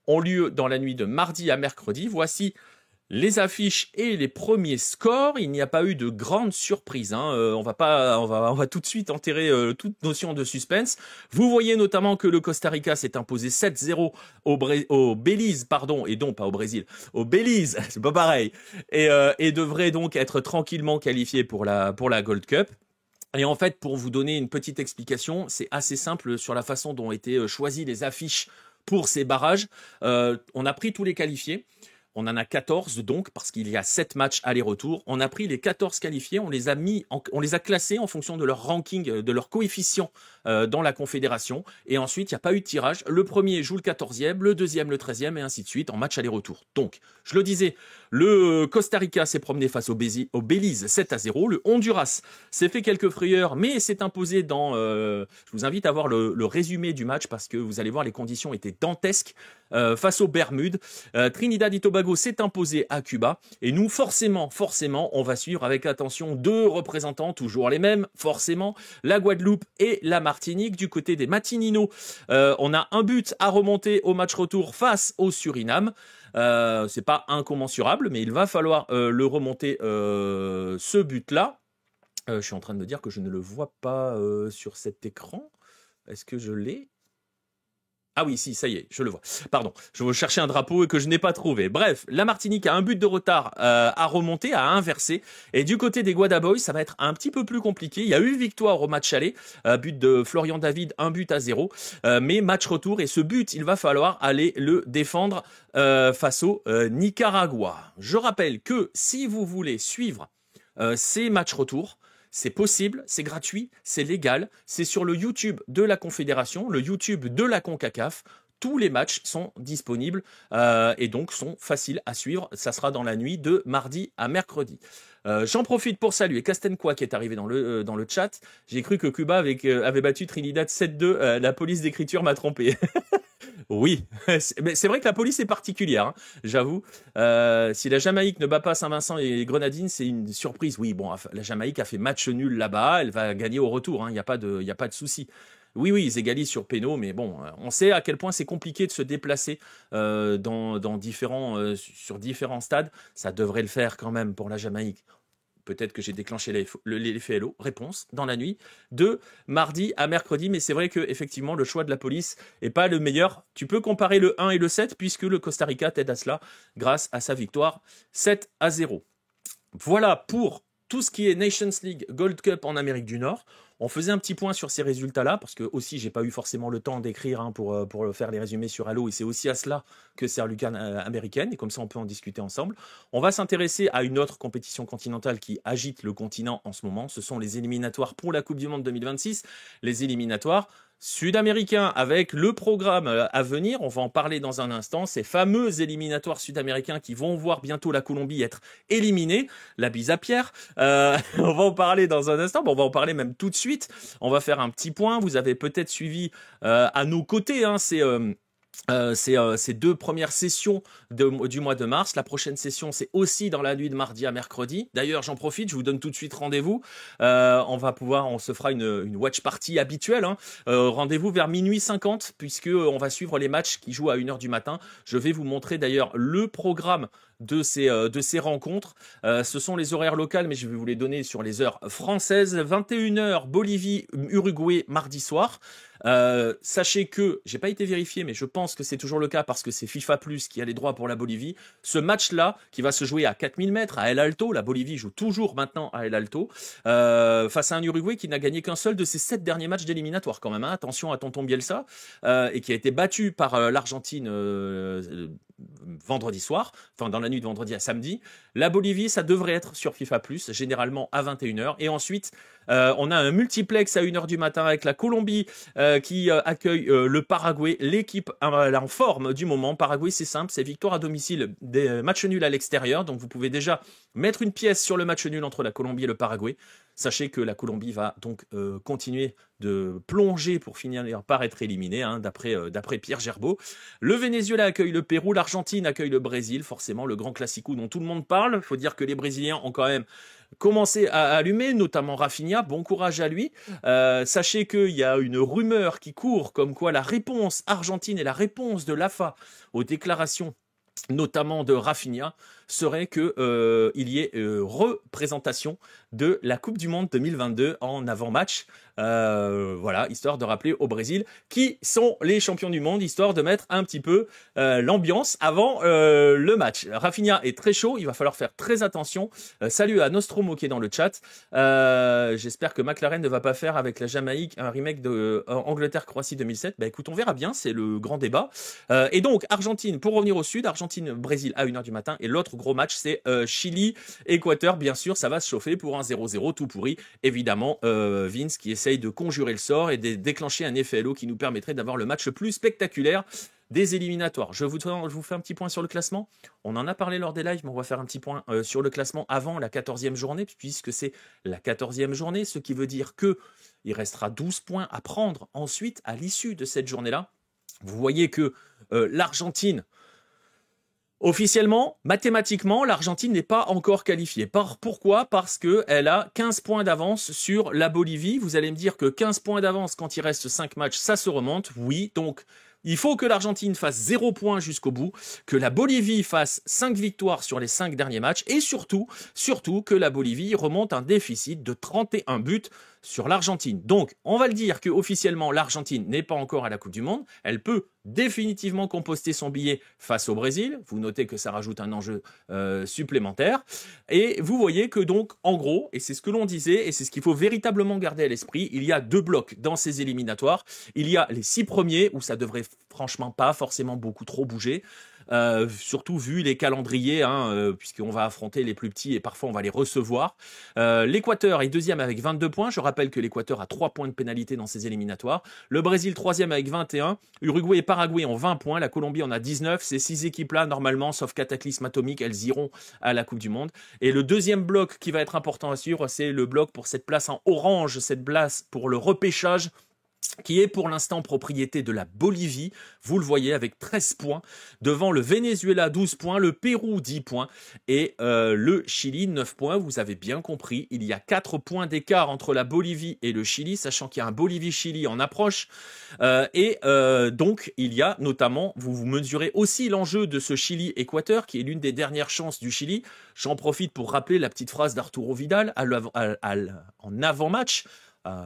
ont lieu dans la nuit de mardi à mercredi. Voici les affiches et les premiers scores. Il n'y a pas eu de grande surprise. On va tout de suite enterrer toute notion de suspense. Vous voyez notamment que le Costa Rica s'est imposé 7-0 au Belize, et donc pas au Brésil, au Belize, c'est pas pareil, et devrait donc être tranquillement qualifié pour la Gold Cup. Et en fait, pour vous donner une petite explication, c'est assez simple sur la façon dont ont été choisies les affiches pour ces barrages. On a pris tous les qualifiés. On en a 14 donc, parce qu'il y a 7 matchs aller-retour. On a pris les 14 qualifiés, on les a classés en fonction de leur ranking, de leur coefficient dans la confédération. Et ensuite, il n'y a pas eu de tirage. Le premier joue le 14e, le deuxième le 13e, et ainsi de suite en match aller-retour. Donc, je le disais, le Costa Rica s'est promené face au Belize 7-0. Le Honduras s'est fait quelques frayeurs, mais s'est imposé je vous invite à voir le résumé du match, parce que vous allez voir, les conditions étaient dantesques. Face aux Bermudes, Trinidad et Tobago s'est imposé à Cuba, et nous forcément on va suivre avec attention 2 représentants, toujours les mêmes forcément, la Guadeloupe et la Martinique. Du côté des Matininos, on a un but à remonter au match retour face au Suriname. C'est pas incommensurable, mais il va falloir le remonter, ce but-là. Je suis en train de me dire que je ne le vois pas sur cet écran. Est-ce que je l'ai ? Ah oui, si, ça y est, je le vois. Pardon, je cherchais un drapeau et que je n'ai pas trouvé. Bref, la Martinique a un but de retard à remonter, à inverser. Et du côté des Guadaboys, ça va être un petit peu plus compliqué. Il y a eu victoire au match aller, but de Florian David, 1-0. Mais match retour, et ce but, il va falloir aller le défendre face au Nicaragua. Je rappelle que si vous voulez suivre ces matchs retour, c'est possible, c'est gratuit, c'est légal, c'est sur le YouTube de la Confédération, le YouTube de la CONCACAF. Tous les matchs sont disponibles et donc sont faciles à suivre. Ça sera dans la nuit de mardi à mercredi. J'en profite pour saluer Castenqua qui est arrivé dans le chat. J'ai cru que Cuba avait battu Trinidad 7-2. La police d'écriture m'a trompé. Oui, mais c'est vrai que la police est particulière, hein, j'avoue. Si la Jamaïque ne bat pas Saint-Vincent et les Grenadines, c'est une surprise. Oui, bon, la Jamaïque a fait match nul là-bas, elle va gagner au retour, il n'y a pas de souci. Oui, ils égalisent sur pénaux, mais bon, on sait à quel point c'est compliqué de se déplacer sur différents stades. Ça devrait le faire quand même pour la Jamaïque. peut-être que j'ai déclenché l'effet Hello. Réponse dans la nuit de mardi à mercredi. Mais c'est vrai que effectivement le choix de la police est pas le meilleur. Tu peux comparer le 1 et le 7 puisque le Costa Rica t'aide à cela grâce à sa victoire 7-0. Voilà pour tout ce qui est Nations League, Gold Cup en Amérique du Nord. On faisait un petit point sur ces résultats-là, parce que aussi, j'ai pas eu forcément le temps d'écrire pour faire les résumés sur Halo, et c'est aussi à cela que sert Lucarne américaine, et comme ça, on peut en discuter ensemble. On va s'intéresser à une autre compétition continentale qui agite le continent en ce moment. Ce sont les éliminatoires pour la Coupe du Monde 2026, les éliminatoires sud-américains avec le programme à venir. On va en parler dans un instant. Ces fameux éliminatoires sud-américains qui vont voir bientôt la Colombie être éliminée. La bise à Pierre. On va en parler dans un instant. Bon, on va en parler même tout de suite. On va faire un petit point. Vous avez peut-être suivi à nos côtés ces deux premières sessions du mois de mars. La prochaine session, c'est aussi dans la nuit de mardi à mercredi. D'ailleurs, j'en profite, je vous donne tout de suite rendez-vous. On se fera une watch party habituelle. Rendez-vous vers minuit 50, puisque on va suivre les matchs qui jouent à 1h du matin. Je vais vous montrer d'ailleurs le programme de ces rencontres. Ce sont les horaires locales, mais je vais vous les donner sur les heures françaises. 21h, Bolivie, Uruguay, mardi soir. Sachez que, j'ai pas été vérifié, mais je pense que c'est toujours le cas parce que c'est FIFA Plus qui a les droits pour la Bolivie. Ce match-là, qui va se jouer à 4000 mètres, à El Alto, la Bolivie joue toujours maintenant à El Alto, face à un Uruguay qui n'a gagné qu'un seul de ses 7 derniers matchs d'éliminatoire quand même. Attention à tonton Bielsa, et qui a été battu par l'Argentine vendredi soir, enfin dans la nuit de vendredi à samedi. La Bolivie, ça devrait être sur FIFA Plus, généralement à 21h. Et ensuite, on a un multiplex à 1h du matin avec la Colombie qui accueille le Paraguay, l'équipe en forme du moment. Paraguay, c'est simple, c'est victoire à domicile, des matchs nuls à l'extérieur. Donc vous pouvez déjà mettre une pièce sur le match nul entre la Colombie et le Paraguay. Sachez que la Colombie va donc continuer de plonger pour finir par être éliminée, d'après Pierre Gerbeau. Le Venezuela accueille le Pérou, l'Argentine accueille le Brésil, forcément le grand classico dont tout le monde parle. Il faut dire que les Brésiliens ont quand même commencé à allumer, notamment Rafinha, bon courage à lui. Sachez qu'il y a une rumeur qui court comme quoi la réponse argentine et la réponse de l'AFA aux déclarations notamment de Rafinha, serait qu'il y ait représentation de la Coupe du Monde 2022 en avant-match. Voilà, histoire de rappeler au Brésil qui sont les champions du monde, histoire de mettre un petit peu l'ambiance avant le match. Rafinha est très chaud, il va falloir faire très attention. Salut à Nostromo qui est dans le chat. J'espère que McLaren ne va pas faire avec la Jamaïque un remake de Angleterre-Croatie 2007. Bah écoute, on verra bien, c'est le grand débat. Et donc, Argentine, pour revenir au sud, Argentine-Brésil à 1h du matin. Et l'autre gros match, c'est Chili-Équateur. Bien sûr, ça va se chauffer pour un 0-0 tout pourri. Évidemment, Vince qui essaye de conjurer le sort et de déclencher un effet Halo qui nous permettrait d'avoir le match le plus spectaculaire des éliminatoires. Je vous fais un petit point sur le classement. On en a parlé lors des lives, mais on va faire un petit point sur le classement avant la 14e journée, puisque c'est la 14e journée, ce qui veut dire que il restera 12 points à prendre ensuite à l'issue de cette journée-là. Vous voyez que l'Argentine, officiellement, mathématiquement, l'Argentine n'est pas encore qualifiée. Pourquoi ? Parce qu'elle a 15 points d'avance sur la Bolivie. Vous allez me dire que 15 points d'avance quand il reste 5 matchs, ça se remonte. Oui, donc il faut que l'Argentine fasse 0 points jusqu'au bout, que la Bolivie fasse 5 victoires sur les 5 derniers matchs et surtout que la Bolivie remonte un déficit de 31 buts sur l'Argentine. Donc, on va le dire que officiellement l'Argentine n'est pas encore à la Coupe du Monde. Elle peut définitivement composter son billet face au Brésil. Vous notez que ça rajoute un enjeu supplémentaire. Et vous voyez que donc, en gros, et c'est ce que l'on disait, et c'est ce qu'il faut véritablement garder à l'esprit, il y a 2 blocs dans ces éliminatoires. Il y a les 6 premiers, où ça devrait franchement pas forcément beaucoup trop bouger. Surtout vu les calendriers, puisqu'on va affronter les plus petits et parfois on va les recevoir. L'Équateur est deuxième avec 22 points. Je rappelle que l'Équateur a 3 points de pénalité dans ses éliminatoires. Le Brésil troisième avec 21. Uruguay et Paraguay ont 20 points. La Colombie en a 19. Ces 6 équipes-là, normalement, sauf cataclysme atomique, elles iront à la Coupe du Monde. Et le deuxième bloc qui va être important à suivre, c'est le bloc pour cette place en orange, cette place pour le repêchage. qui est pour l'instant propriété de la Bolivie, vous le voyez avec 13 points, devant le Venezuela 12 points, le Pérou 10 points et le Chili 9 points. Vous avez bien compris, il y a 4 points d'écart entre la Bolivie et le Chili, sachant qu'il y a un Bolivie-Chili en approche. Donc il y a notamment, vous mesurez aussi l'enjeu de ce Chili-Équateur, qui est l'une des dernières chances du Chili. J'en profite pour rappeler la petite phrase d'Arturo Vidal en avant-match,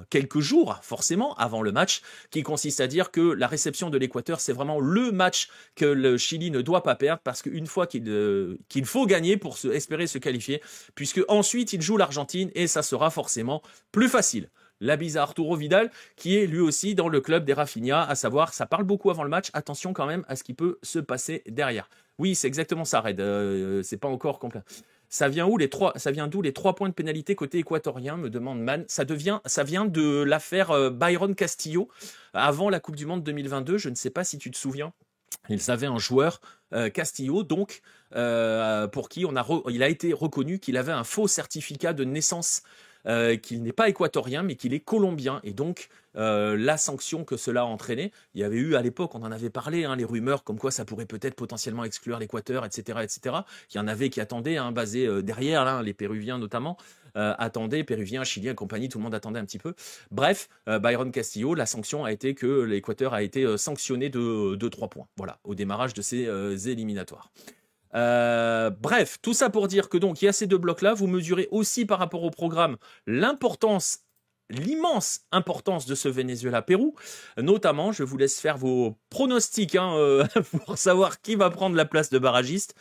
quelques jours forcément avant le match, qui consiste à dire que la réception de l'Équateur, c'est vraiment le match que le Chili ne doit pas perdre, parce qu'une fois qu'il faut gagner pour espérer se qualifier, puisque ensuite il joue l'Argentine et ça sera forcément plus facile. La bise à Arturo Vidal, qui est lui aussi dans le club des Rafinha, à savoir, ça parle beaucoup avant le match, attention quand même à ce qui peut se passer derrière. Oui, c'est exactement ça, Red, c'est pas encore complet. Ça vient d'où les 3 points de pénalité côté équatorien, me demande Man. Ça vient de l'affaire Byron Castillo, avant la Coupe du Monde 2022. Je ne sais pas si tu te souviens. Ils avaient un joueur, Castillo, donc, pour qui il a été reconnu qu'il avait un faux certificat de naissance, qu'il n'est pas équatorien, mais qu'il est colombien. Et donc, la sanction que cela a entraîné, il y avait eu à l'époque, on en avait parlé, les rumeurs comme quoi ça pourrait peut-être potentiellement exclure l'Équateur, etc., etc. Il y en avait qui attendaient, basés derrière, là, les Péruviens notamment, attendaient, Péruviens, Chiliens et compagnie, tout le monde attendait un petit peu. Bref, Byron Castillo, la sanction a été que l'Équateur a été sanctionné de 3 points, voilà, au démarrage de ces éliminatoires. Bref, tout ça pour dire que donc il y a ces 2 blocs-là. Vous mesurez aussi par rapport au programme l'immense importance de ce Venezuela-Pérou. Notamment, je vous laisse faire vos pronostics pour savoir qui va prendre la place de barragiste.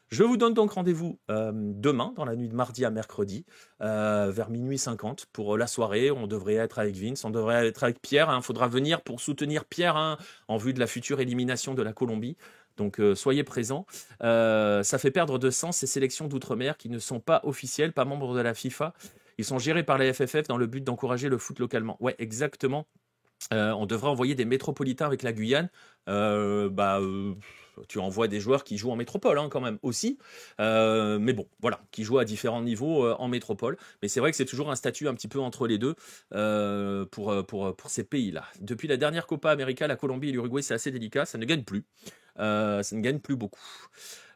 Je vous donne donc rendez-vous demain, dans la nuit de mardi à mercredi, vers minuit 50 pour la soirée. On devrait être avec Vince, on devrait être avec Pierre. Il faudra venir pour soutenir Pierre en vue de la future élimination de la Colombie. Donc soyez présents. Ça fait perdre de sens ces sélections d'outre-mer qui ne sont pas officielles, pas membres de la FIFA. Ils sont gérés par la FFF dans le but d'encourager le foot localement. Ouais, exactement. On devrait envoyer des métropolitains avec la Guyane. Tu envoies des joueurs qui jouent en métropole quand même aussi. Mais bon, voilà, qui jouent à différents niveaux en métropole. Mais c'est vrai que c'est toujours un statut un petit peu entre les deux pour ces pays-là. Depuis la dernière Copa América, la Colombie et l'Uruguay, c'est assez délicat. Ça ne gagne plus. Ça ne gagne plus beaucoup.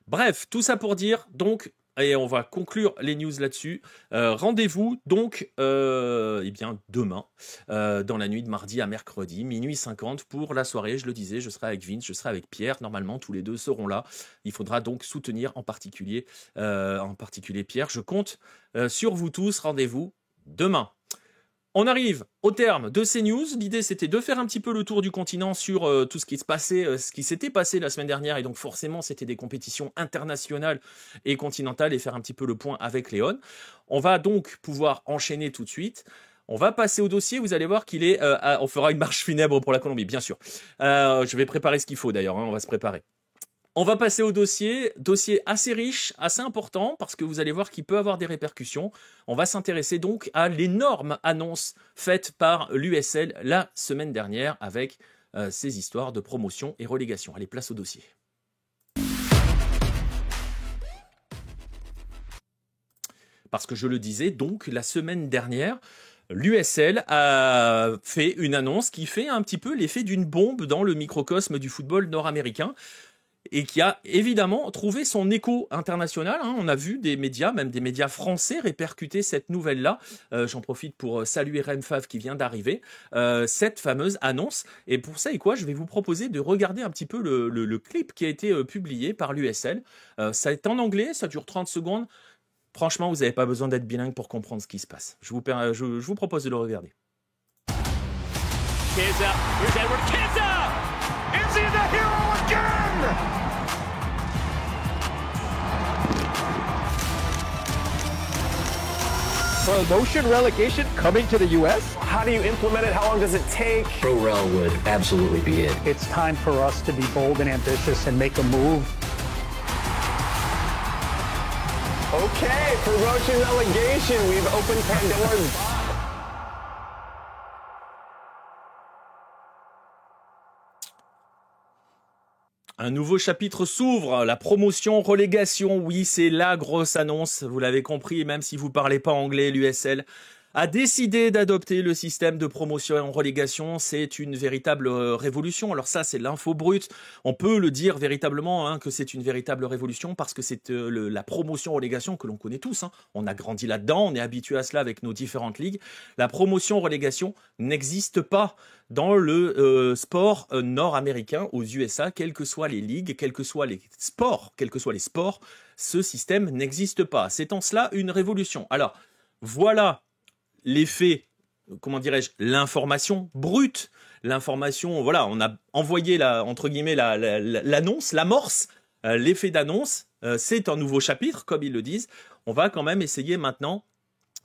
Bref, tout ça pour dire, donc, et on va conclure les news là-dessus. Rendez-vous donc demain, dans la nuit de mardi à mercredi, minuit 50 pour la soirée. Je le disais, je serai avec Vince, je serai avec Pierre. Normalement, tous les deux seront là. Il faudra donc soutenir en particulier Pierre. Je compte sur vous tous. Rendez-vous demain. On arrive au terme de ces news. L'idée, c'était de faire un petit peu le tour du continent sur tout ce qui s'était passé la semaine dernière. Et donc, forcément, c'était des compétitions internationales et continentales et faire un petit peu le point avec Léon. On va donc pouvoir enchaîner tout de suite. On va passer au dossier. Vous allez voir qu'il est... on fera une marche funèbre pour la Colombie, bien sûr. Je vais préparer ce qu'il faut, d'ailleurs. On va se préparer. On va passer au dossier assez riche, assez important, parce que vous allez voir qu'il peut avoir des répercussions. On va s'intéresser donc à l'énorme annonce faite par l'USL la semaine dernière avec ces histoires de promotion et relégation. Allez, place au dossier. Parce que je le disais, donc, la semaine dernière, l'USL a fait une annonce qui fait un petit peu l'effet d'une bombe dans le microcosme du football nord-américain, et qui a évidemment trouvé son écho international. On a vu des médias, même des médias français, répercuter cette nouvelle-là. J'en profite pour saluer Renfav qui vient d'arriver, cette fameuse annonce. Et pour ça, je vais vous proposer de regarder un petit peu le clip qui a été publié par l'USL. Ça est en anglais, ça dure 30 secondes. Franchement, vous n'avez pas besoin d'être bilingue pour comprendre ce qui se passe. Je vous propose de le regarder. Chiesa, here's Edward Chiesa! Is he the hero again? Promotion relegation coming to the U.S.? How do you implement it? How long does it take? Pro-Rel would absolutely be it. It's time for us to be bold and ambitious and make a move. Okay, promotion relegation. We've opened Pandora's box. Un nouveau chapitre s'ouvre, la promotion, relégation, oui, c'est la grosse annonce, vous l'avez compris, même si vous parlez pas anglais, l'USL a décidé d'adopter le système de promotion et en relégation. C'est une véritable révolution. Alors ça, c'est l'info brute. On peut le dire véritablement que c'est une véritable révolution parce que c'est la promotion-relégation que l'on connaît tous. On a grandi là-dedans, on est habitué à cela avec nos différentes ligues. La promotion-relégation n'existe pas dans le sport nord-américain aux USA, quelles que soient les ligues, quels que soient les sports, ce système n'existe pas. C'est en cela une révolution. Alors, voilà l'effet, comment dirais-je, l'information brute. L'information, voilà, on a envoyé entre guillemets l'annonce, l'amorce, l'effet d'annonce. C'est un nouveau chapitre, comme ils le disent. On va quand même essayer maintenant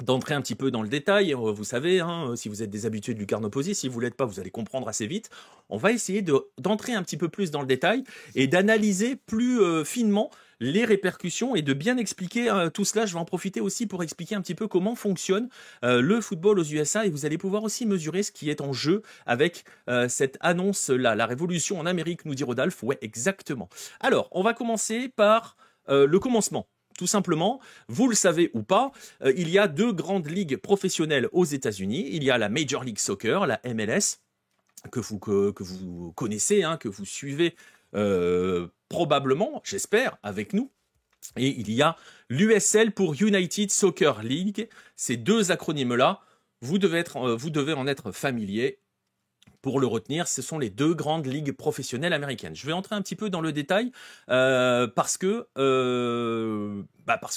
d'entrer un petit peu dans le détail. Vous savez, si vous êtes des habitués de Lucarne Opposée, si vous ne l'êtes pas, vous allez comprendre assez vite. On va essayer d'entrer un petit peu plus dans le détail et d'analyser plus finement les répercussions et de bien expliquer tout cela. Je vais en profiter aussi pour expliquer un petit peu comment fonctionne le football aux USA et vous allez pouvoir aussi mesurer ce qui est en jeu avec cette annonce-là. La révolution en Amérique, nous dit Rodolphe. Ouais, exactement. Alors, on va commencer par le commencement. Tout simplement, vous le savez ou pas, il y a 2 grandes ligues professionnelles aux États-Unis. Il y a la Major League Soccer, la MLS, que vous connaissez, que vous suivez probablement, j'espère, avec nous. Et il y a l'USL pour United Soccer League. Ces 2 acronymes-là, vous devez en être familier. Pour le retenir, ce sont les 2 grandes ligues professionnelles américaines. Je vais entrer un petit peu dans le détail parce que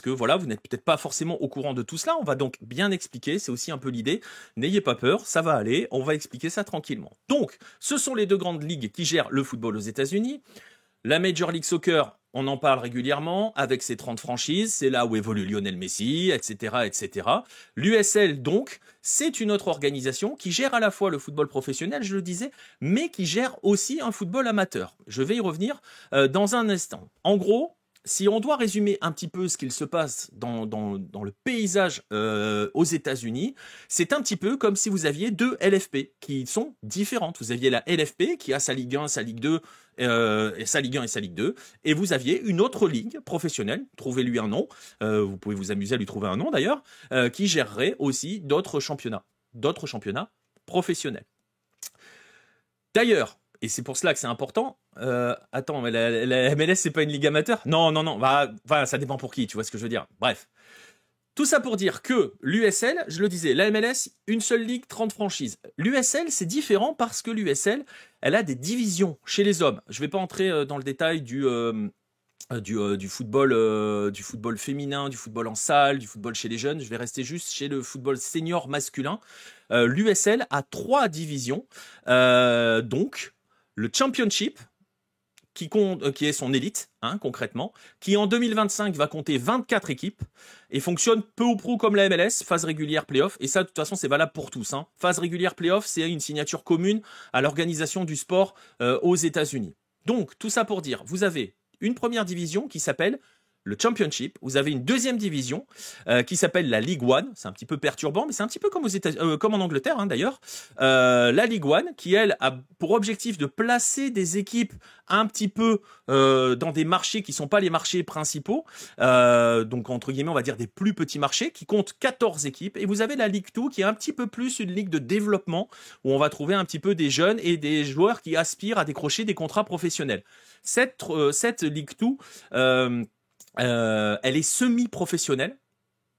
voilà, vous n'êtes peut-être pas forcément au courant de tout cela. On va donc bien expliquer, c'est aussi un peu l'idée. N'ayez pas peur, ça va aller, on va expliquer ça tranquillement. Donc, ce sont les 2 grandes ligues qui gèrent le football aux États-Unis. La Major League Soccer, on en parle régulièrement avec ses 30 franchises, c'est là où évolue Lionel Messi, etc., etc. L'USL, donc, c'est une autre organisation qui gère à la fois le football professionnel, je le disais, mais qui gère aussi un football amateur. Je vais y revenir dans un instant. En gros, si on doit résumer un petit peu ce qu'il se passe dans le paysage aux États-Unis, c'est un petit peu comme si vous aviez 2 LFP qui sont différentes. Vous aviez la LFP qui a sa Ligue 1, sa Ligue 2, et sa Ligue 1 et sa Ligue 2, et vous aviez une autre ligue professionnelle, trouvez-lui un nom, vous pouvez vous amuser à lui trouver un nom d'ailleurs, qui gérerait aussi d'autres championnats professionnels. D'ailleurs, et c'est pour cela que c'est important. Attends, mais la MLS, c'est pas une ligue amateur ? Non. Ça dépend pour qui, tu vois ce que je veux dire. Bref. Tout ça pour dire que l'USL, je le disais, la MLS, une seule ligue, 30 franchises. L'USL, c'est différent parce que l'USL, elle a des divisions chez les hommes. Je vais pas entrer dans le détail du football féminin, du football en salle, du football chez les jeunes. Je vais rester juste chez le football senior masculin. L'USL a 3 divisions. Donc, le Championship, qui est son élite, concrètement, qui en 2025 va compter 24 équipes et fonctionne peu ou prou comme la MLS, phase régulière play-off. Et ça, de toute façon, c'est valable pour tous. Phase régulière play-off, c'est une signature commune à l'organisation du sport aux États-Unis. Donc, tout ça pour dire, vous avez une première division qui s'appelle le Championship. Vous avez une deuxième division qui s'appelle la League One. C'est un petit peu perturbant, mais c'est un petit peu comme comme en Angleterre d'ailleurs. La League One qui, elle, a pour objectif de placer des équipes un petit peu dans des marchés qui sont pas les marchés principaux. Donc, entre guillemets, on va dire des plus petits marchés qui comptent 14 équipes. Et vous avez la League 2 qui est un petit peu plus une ligue de développement où on va trouver un petit peu des jeunes et des joueurs qui aspirent à décrocher des contrats professionnels. Cette League 2... elle est semi-professionnelle,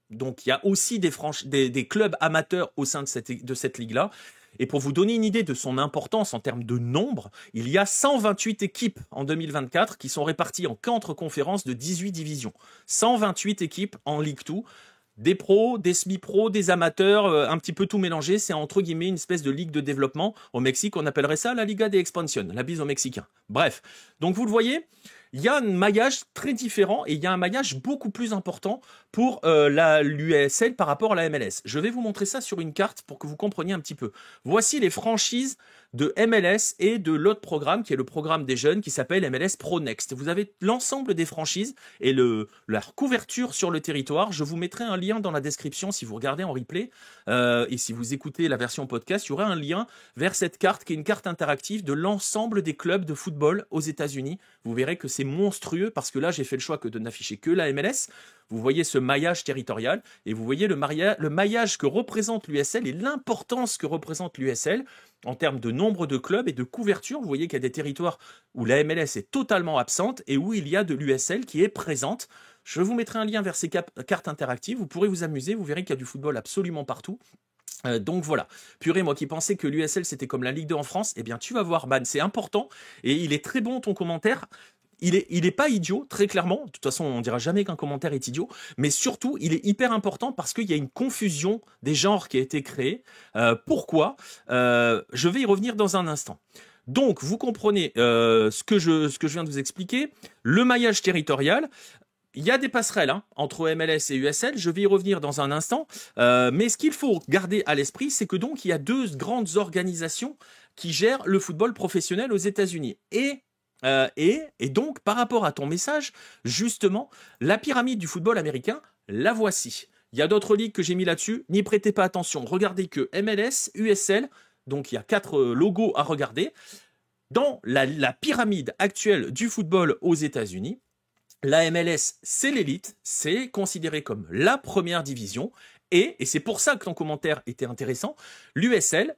donc il y a aussi des clubs amateurs au sein de cette ligue-là. Et pour vous donner une idée de son importance en termes de nombre, il y a 128 équipes en 2024 qui sont réparties en 4 conférences de 18 divisions. 128 équipes en Ligue 2. Des pros, des semi-pros, des amateurs, un petit peu tout mélangé. C'est entre guillemets une espèce de ligue de développement. Au Mexique, on appellerait ça la Liga de Expansión, la bise aux Mexicains. Bref, donc vous le voyez, il y a un maillage très différent et il y a un maillage beaucoup plus important pour l'USL par rapport à la MLS. Je vais vous montrer ça sur une carte pour que vous compreniez un petit peu. Voici les franchises de MLS et de l'autre programme qui est le programme des jeunes qui s'appelle MLS Pro Next. Vous avez l'ensemble des franchises et leur couverture sur le territoire. Je vous mettrai un lien dans la description si vous regardez en replay et si vous écoutez la version podcast, il y aura un lien vers cette carte qui est une carte interactive de l'ensemble des clubs de football aux États-Unis. Vous verrez que c'est monstrueux parce que là, j'ai fait le choix de n'afficher que la MLS. Vous voyez ce maillage territorial et vous voyez le maillage que représente l'USL et l'importance que représente l'USL en termes de nombre de clubs et de couverture. Vous voyez qu'il y a des territoires où la MLS est totalement absente et où il y a de l'USL qui est présente. Je vous mettrai un lien vers ces cartes interactives. Vous pourrez vous amuser. Vous verrez qu'il y a du football absolument partout. Donc voilà. Purée, moi qui pensais que l'USL c'était comme la Ligue 2 en France, eh bien tu vas voir, Ban, c'est important. Et il est très bon ton commentaire. Il est pas idiot, très clairement. De toute façon, on dira jamais qu'un commentaire est idiot. Mais surtout, il est hyper important parce qu'il y a une confusion des genres qui a été créée. Pourquoi je vais y revenir dans un instant. Donc, vous comprenez ce que je viens de vous expliquer. Le maillage territorial. Il y a des passerelles entre MLS et USL, je vais y revenir dans un instant, mais ce qu'il faut garder à l'esprit, c'est que donc il y a deux grandes organisations qui gèrent le football professionnel aux États-Unis. Et donc, par rapport à ton message, justement, la pyramide du football américain, la voici. Il y a d'autres ligues que j'ai mis là-dessus, n'y prêtez pas attention. Regardez que MLS, USL, donc il y a 4 logos à regarder. Dans la pyramide actuelle du football aux États-Unis, la MLS, c'est l'élite, c'est considéré comme la première division. Et c'est pour ça que ton commentaire était intéressant, l'USL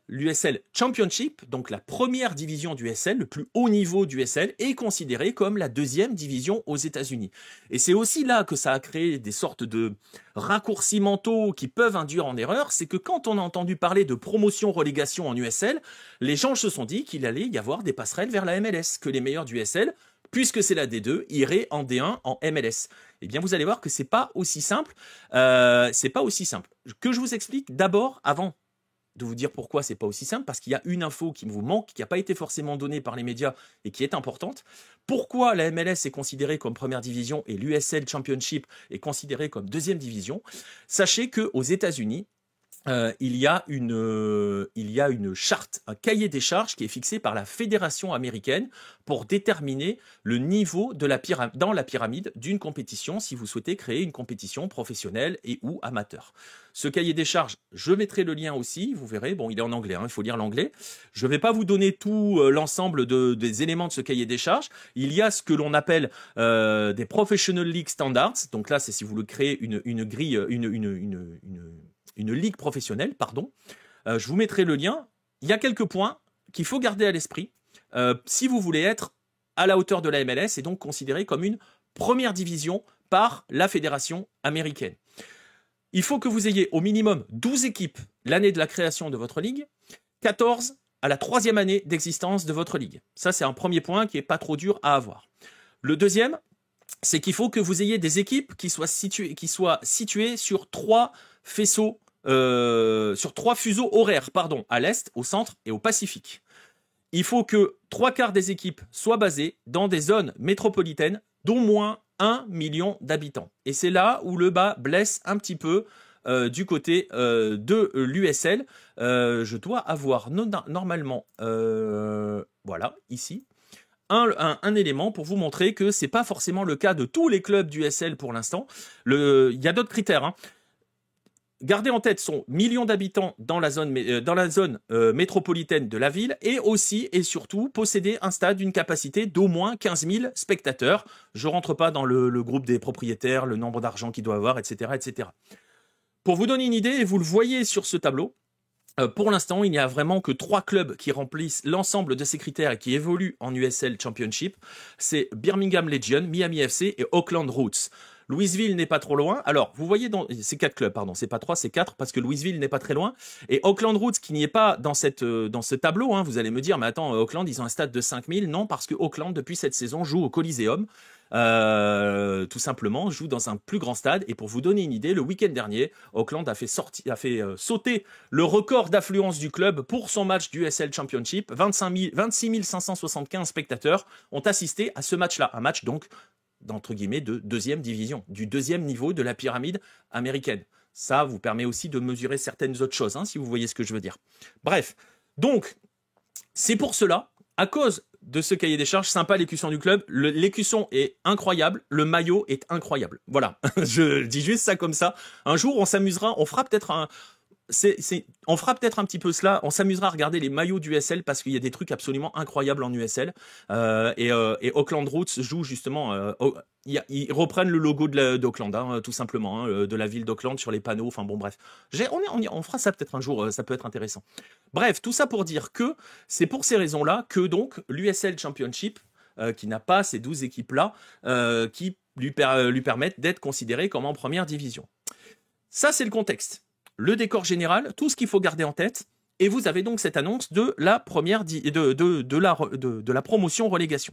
Championship, donc la première division du USL, le plus haut niveau du USL, est considéré comme la deuxième division aux États-Unis. Et c'est aussi là que ça a créé des sortes de raccourcis mentaux qui peuvent induire en erreur, c'est que quand on a entendu parler de promotion-relégation en USL, les gens se sont dit qu'il allait y avoir des passerelles vers la MLS, que les meilleurs du USL, puisque c'est la D2, iraient en D1 en MLS. Eh bien, vous allez voir que c'est pas aussi simple. C'est pas aussi simple. Que je vous explique d'abord, avant de vous dire pourquoi c'est pas aussi simple, parce qu'il y a une info qui vous manque, qui n'a pas été forcément donnée par les médias et qui est importante. Pourquoi la MLS est considérée comme première division et l'USL Championship est considérée comme deuxième division? Sachez qu'aux États-Unis, il y a une charte, un cahier des charges qui est fixé par la fédération américaine pour déterminer le niveau de dans la pyramide d'une compétition si vous souhaitez créer une compétition professionnelle et ou amateur. Ce cahier des charges, je mettrai le lien aussi, vous verrez, bon il est en anglais, il faut lire l'anglais. Je ne vais pas vous donner tout l'ensemble des éléments de ce cahier des charges. Il y a ce que l'on appelle des Professional League Standards, donc là c'est si vous voulez créer une grille, une ligue professionnelle, pardon. Je vous mettrai le lien. Il y a quelques points qu'il faut garder à l'esprit si vous voulez être à la hauteur de la MLS et donc considéré comme une première division par la fédération américaine. Il faut que vous ayez au minimum 12 équipes l'année de la création de votre ligue, 14 à la 3e année d'existence de votre ligue. Ça, c'est un premier point qui n'est pas trop dur à avoir. Le deuxième, c'est qu'il faut que vous ayez des équipes qui soient situées sur 3 faisceaux, sur 3 fuseaux horaires, à l'Est, au centre et au Pacifique. Il faut que 3/4 des équipes soient basées dans des zones métropolitaines d'au moins 1 million d'habitants. Et c'est là où le bas blesse un petit peu du côté de l'USL. Je dois avoir normalement, voilà, ici, un élément pour vous montrer que c'est pas forcément le cas de tous les clubs d'USL pour l'instant. Il y a d'autres critères, Gardez en tête son million d'habitants dans la zone métropolitaine de la ville et aussi et surtout posséder un stade d'une capacité d'au moins 15 000 spectateurs. Je rentre pas dans le groupe des propriétaires, le nombre d'argent qu'il doit avoir, etc., etc. Pour vous donner une idée, et vous le voyez sur ce tableau, pour l'instant, il n'y a vraiment que 3 clubs qui remplissent l'ensemble de ces critères et qui évoluent en USL Championship. C'est Birmingham Legion, Miami FC et Auckland Roots. Louisville n'est pas trop loin. Alors, vous voyez, c'est 4 clubs, pardon. C'est pas 3, c'est 4 parce que Louisville n'est pas très loin. Et Auckland Roots, qui n'y est pas dans ce tableau, vous allez me dire, mais attends, Auckland, ils ont un stade de 5000. Non, parce que Auckland, depuis cette saison, joue au Coliseum. Tout simplement, joue dans un plus grand stade. Et pour vous donner une idée, le week-end dernier, Auckland a fait sauter le record d'affluence du club pour son match du USL Championship. 26 575 spectateurs ont assisté à ce match-là. Un match donc d'entre guillemets de deuxième division, du deuxième niveau de la pyramide américaine. Ça vous permet aussi de mesurer certaines autres choses, si vous voyez ce que je veux dire. Bref, donc, c'est pour cela, à cause de ce cahier des charges, sympa l'écusson du club, l'écusson est incroyable, le maillot est incroyable. Voilà, je dis juste ça comme ça. Un jour, on s'amusera, on fera peut-être on fera peut-être un petit peu cela. On s'amusera à regarder les maillots d'USL parce qu'il y a des trucs absolument incroyables en USL. Et Auckland Roots joue justement. Ils reprennent le logo d'Auckland, hein, tout simplement, hein, de la ville d'Auckland sur les panneaux. Enfin bon, bref. On fera ça peut-être un jour. Ça peut être intéressant. Bref, tout ça pour dire que c'est pour ces raisons-là que donc l'USL Championship, qui n'a pas ces 12 équipes-là, qui lui permettent d'être considérées comme en première division. Ça, c'est le contexte. Le décor général, tout ce qu'il faut garder en tête, et vous avez donc cette annonce de la première de la promotion relégation.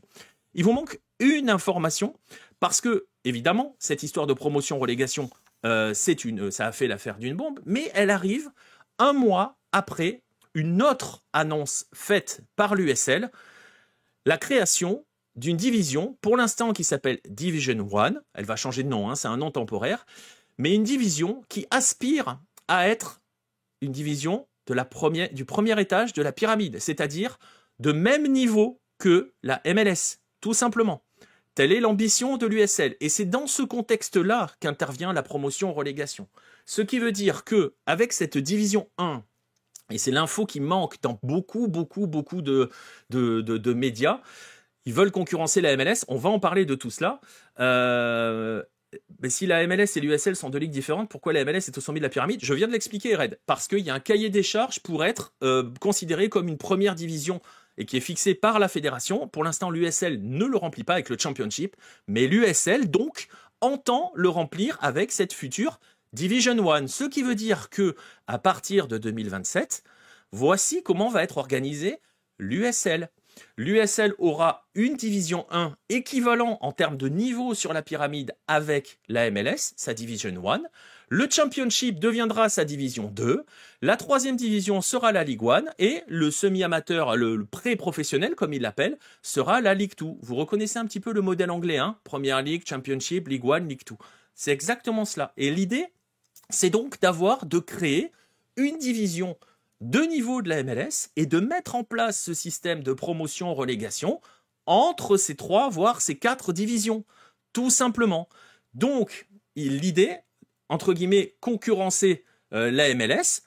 Il vous manque une information parce que évidemment cette histoire de promotion relégation, ça a fait l'affaire d'une bombe, mais elle arrive un mois après une autre annonce faite par l'USL, la création d'une division pour l'instant qui s'appelle Division 1. Elle va changer de nom, hein, c'est un nom temporaire, mais une division qui aspire à être une division du premier étage de la pyramide, c'est-à-dire de même niveau que la MLS, tout simplement. Telle est l'ambition de l'USL, et c'est dans ce contexte-là qu'intervient la promotion-relégation. Ce qui veut dire que avec cette division 1, et c'est l'info qui manque dans beaucoup de médias, ils veulent concurrencer la MLS, on va en parler de tout cela. Mais si la MLS et l'USL sont deux ligues différentes, pourquoi la MLS est au sommet de la pyramide? Je viens de l'expliquer, Red. Parce qu'il y a un cahier des charges pour être considéré comme une première division et qui est fixé par la fédération. Pour l'instant, l'USL ne le remplit pas avec le Championship, mais l'USL, donc, entend le remplir avec cette future Division 1. Ce qui veut dire que à partir de 2027, voici comment va être organisée l'USL. L'USL aura une division 1 équivalent en termes de niveau sur la pyramide avec la MLS, sa division 1. Le Championship deviendra sa division 2. La troisième division sera la Ligue 1 et le semi-amateur, le pré-professionnel comme il l'appelle, sera la Ligue 2. Vous reconnaissez un petit peu le modèle anglais, hein? Première Ligue, Championship, Ligue 1, Ligue 2. C'est exactement cela. Et l'idée, c'est donc de créer une division de niveau de la MLS et de mettre en place ce système de promotion-relégation entre ces 3, voire ces 4 divisions, tout simplement. Donc, l'idée, entre guillemets, concurrencer la MLS,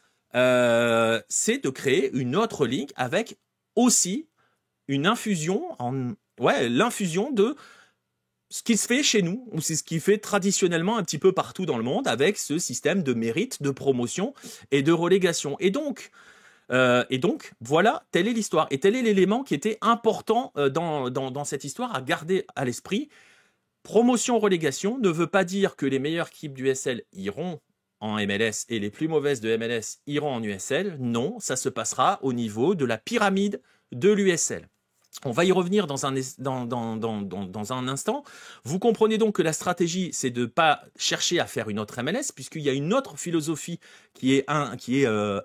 c'est de créer une autre ligue avec aussi une infusion, l'infusion de ce qui se fait chez nous, ou c'est ce qui fait traditionnellement un petit peu partout dans le monde, avec ce système de mérite, de promotion et de relégation. Et donc, voilà, telle est l'histoire. Et tel est l'élément qui était important dans cette histoire à garder à l'esprit. Promotion-relégation ne veut pas dire que les meilleures équipes du USL iront en MLS et les plus mauvaises de MLS iront en USL. Non, ça se passera au niveau de la pyramide de l'USL. On va y revenir dans un instant. Vous comprenez donc que la stratégie, c'est de ne pas chercher à faire une autre MLS, puisqu'il y a une autre philosophie qui est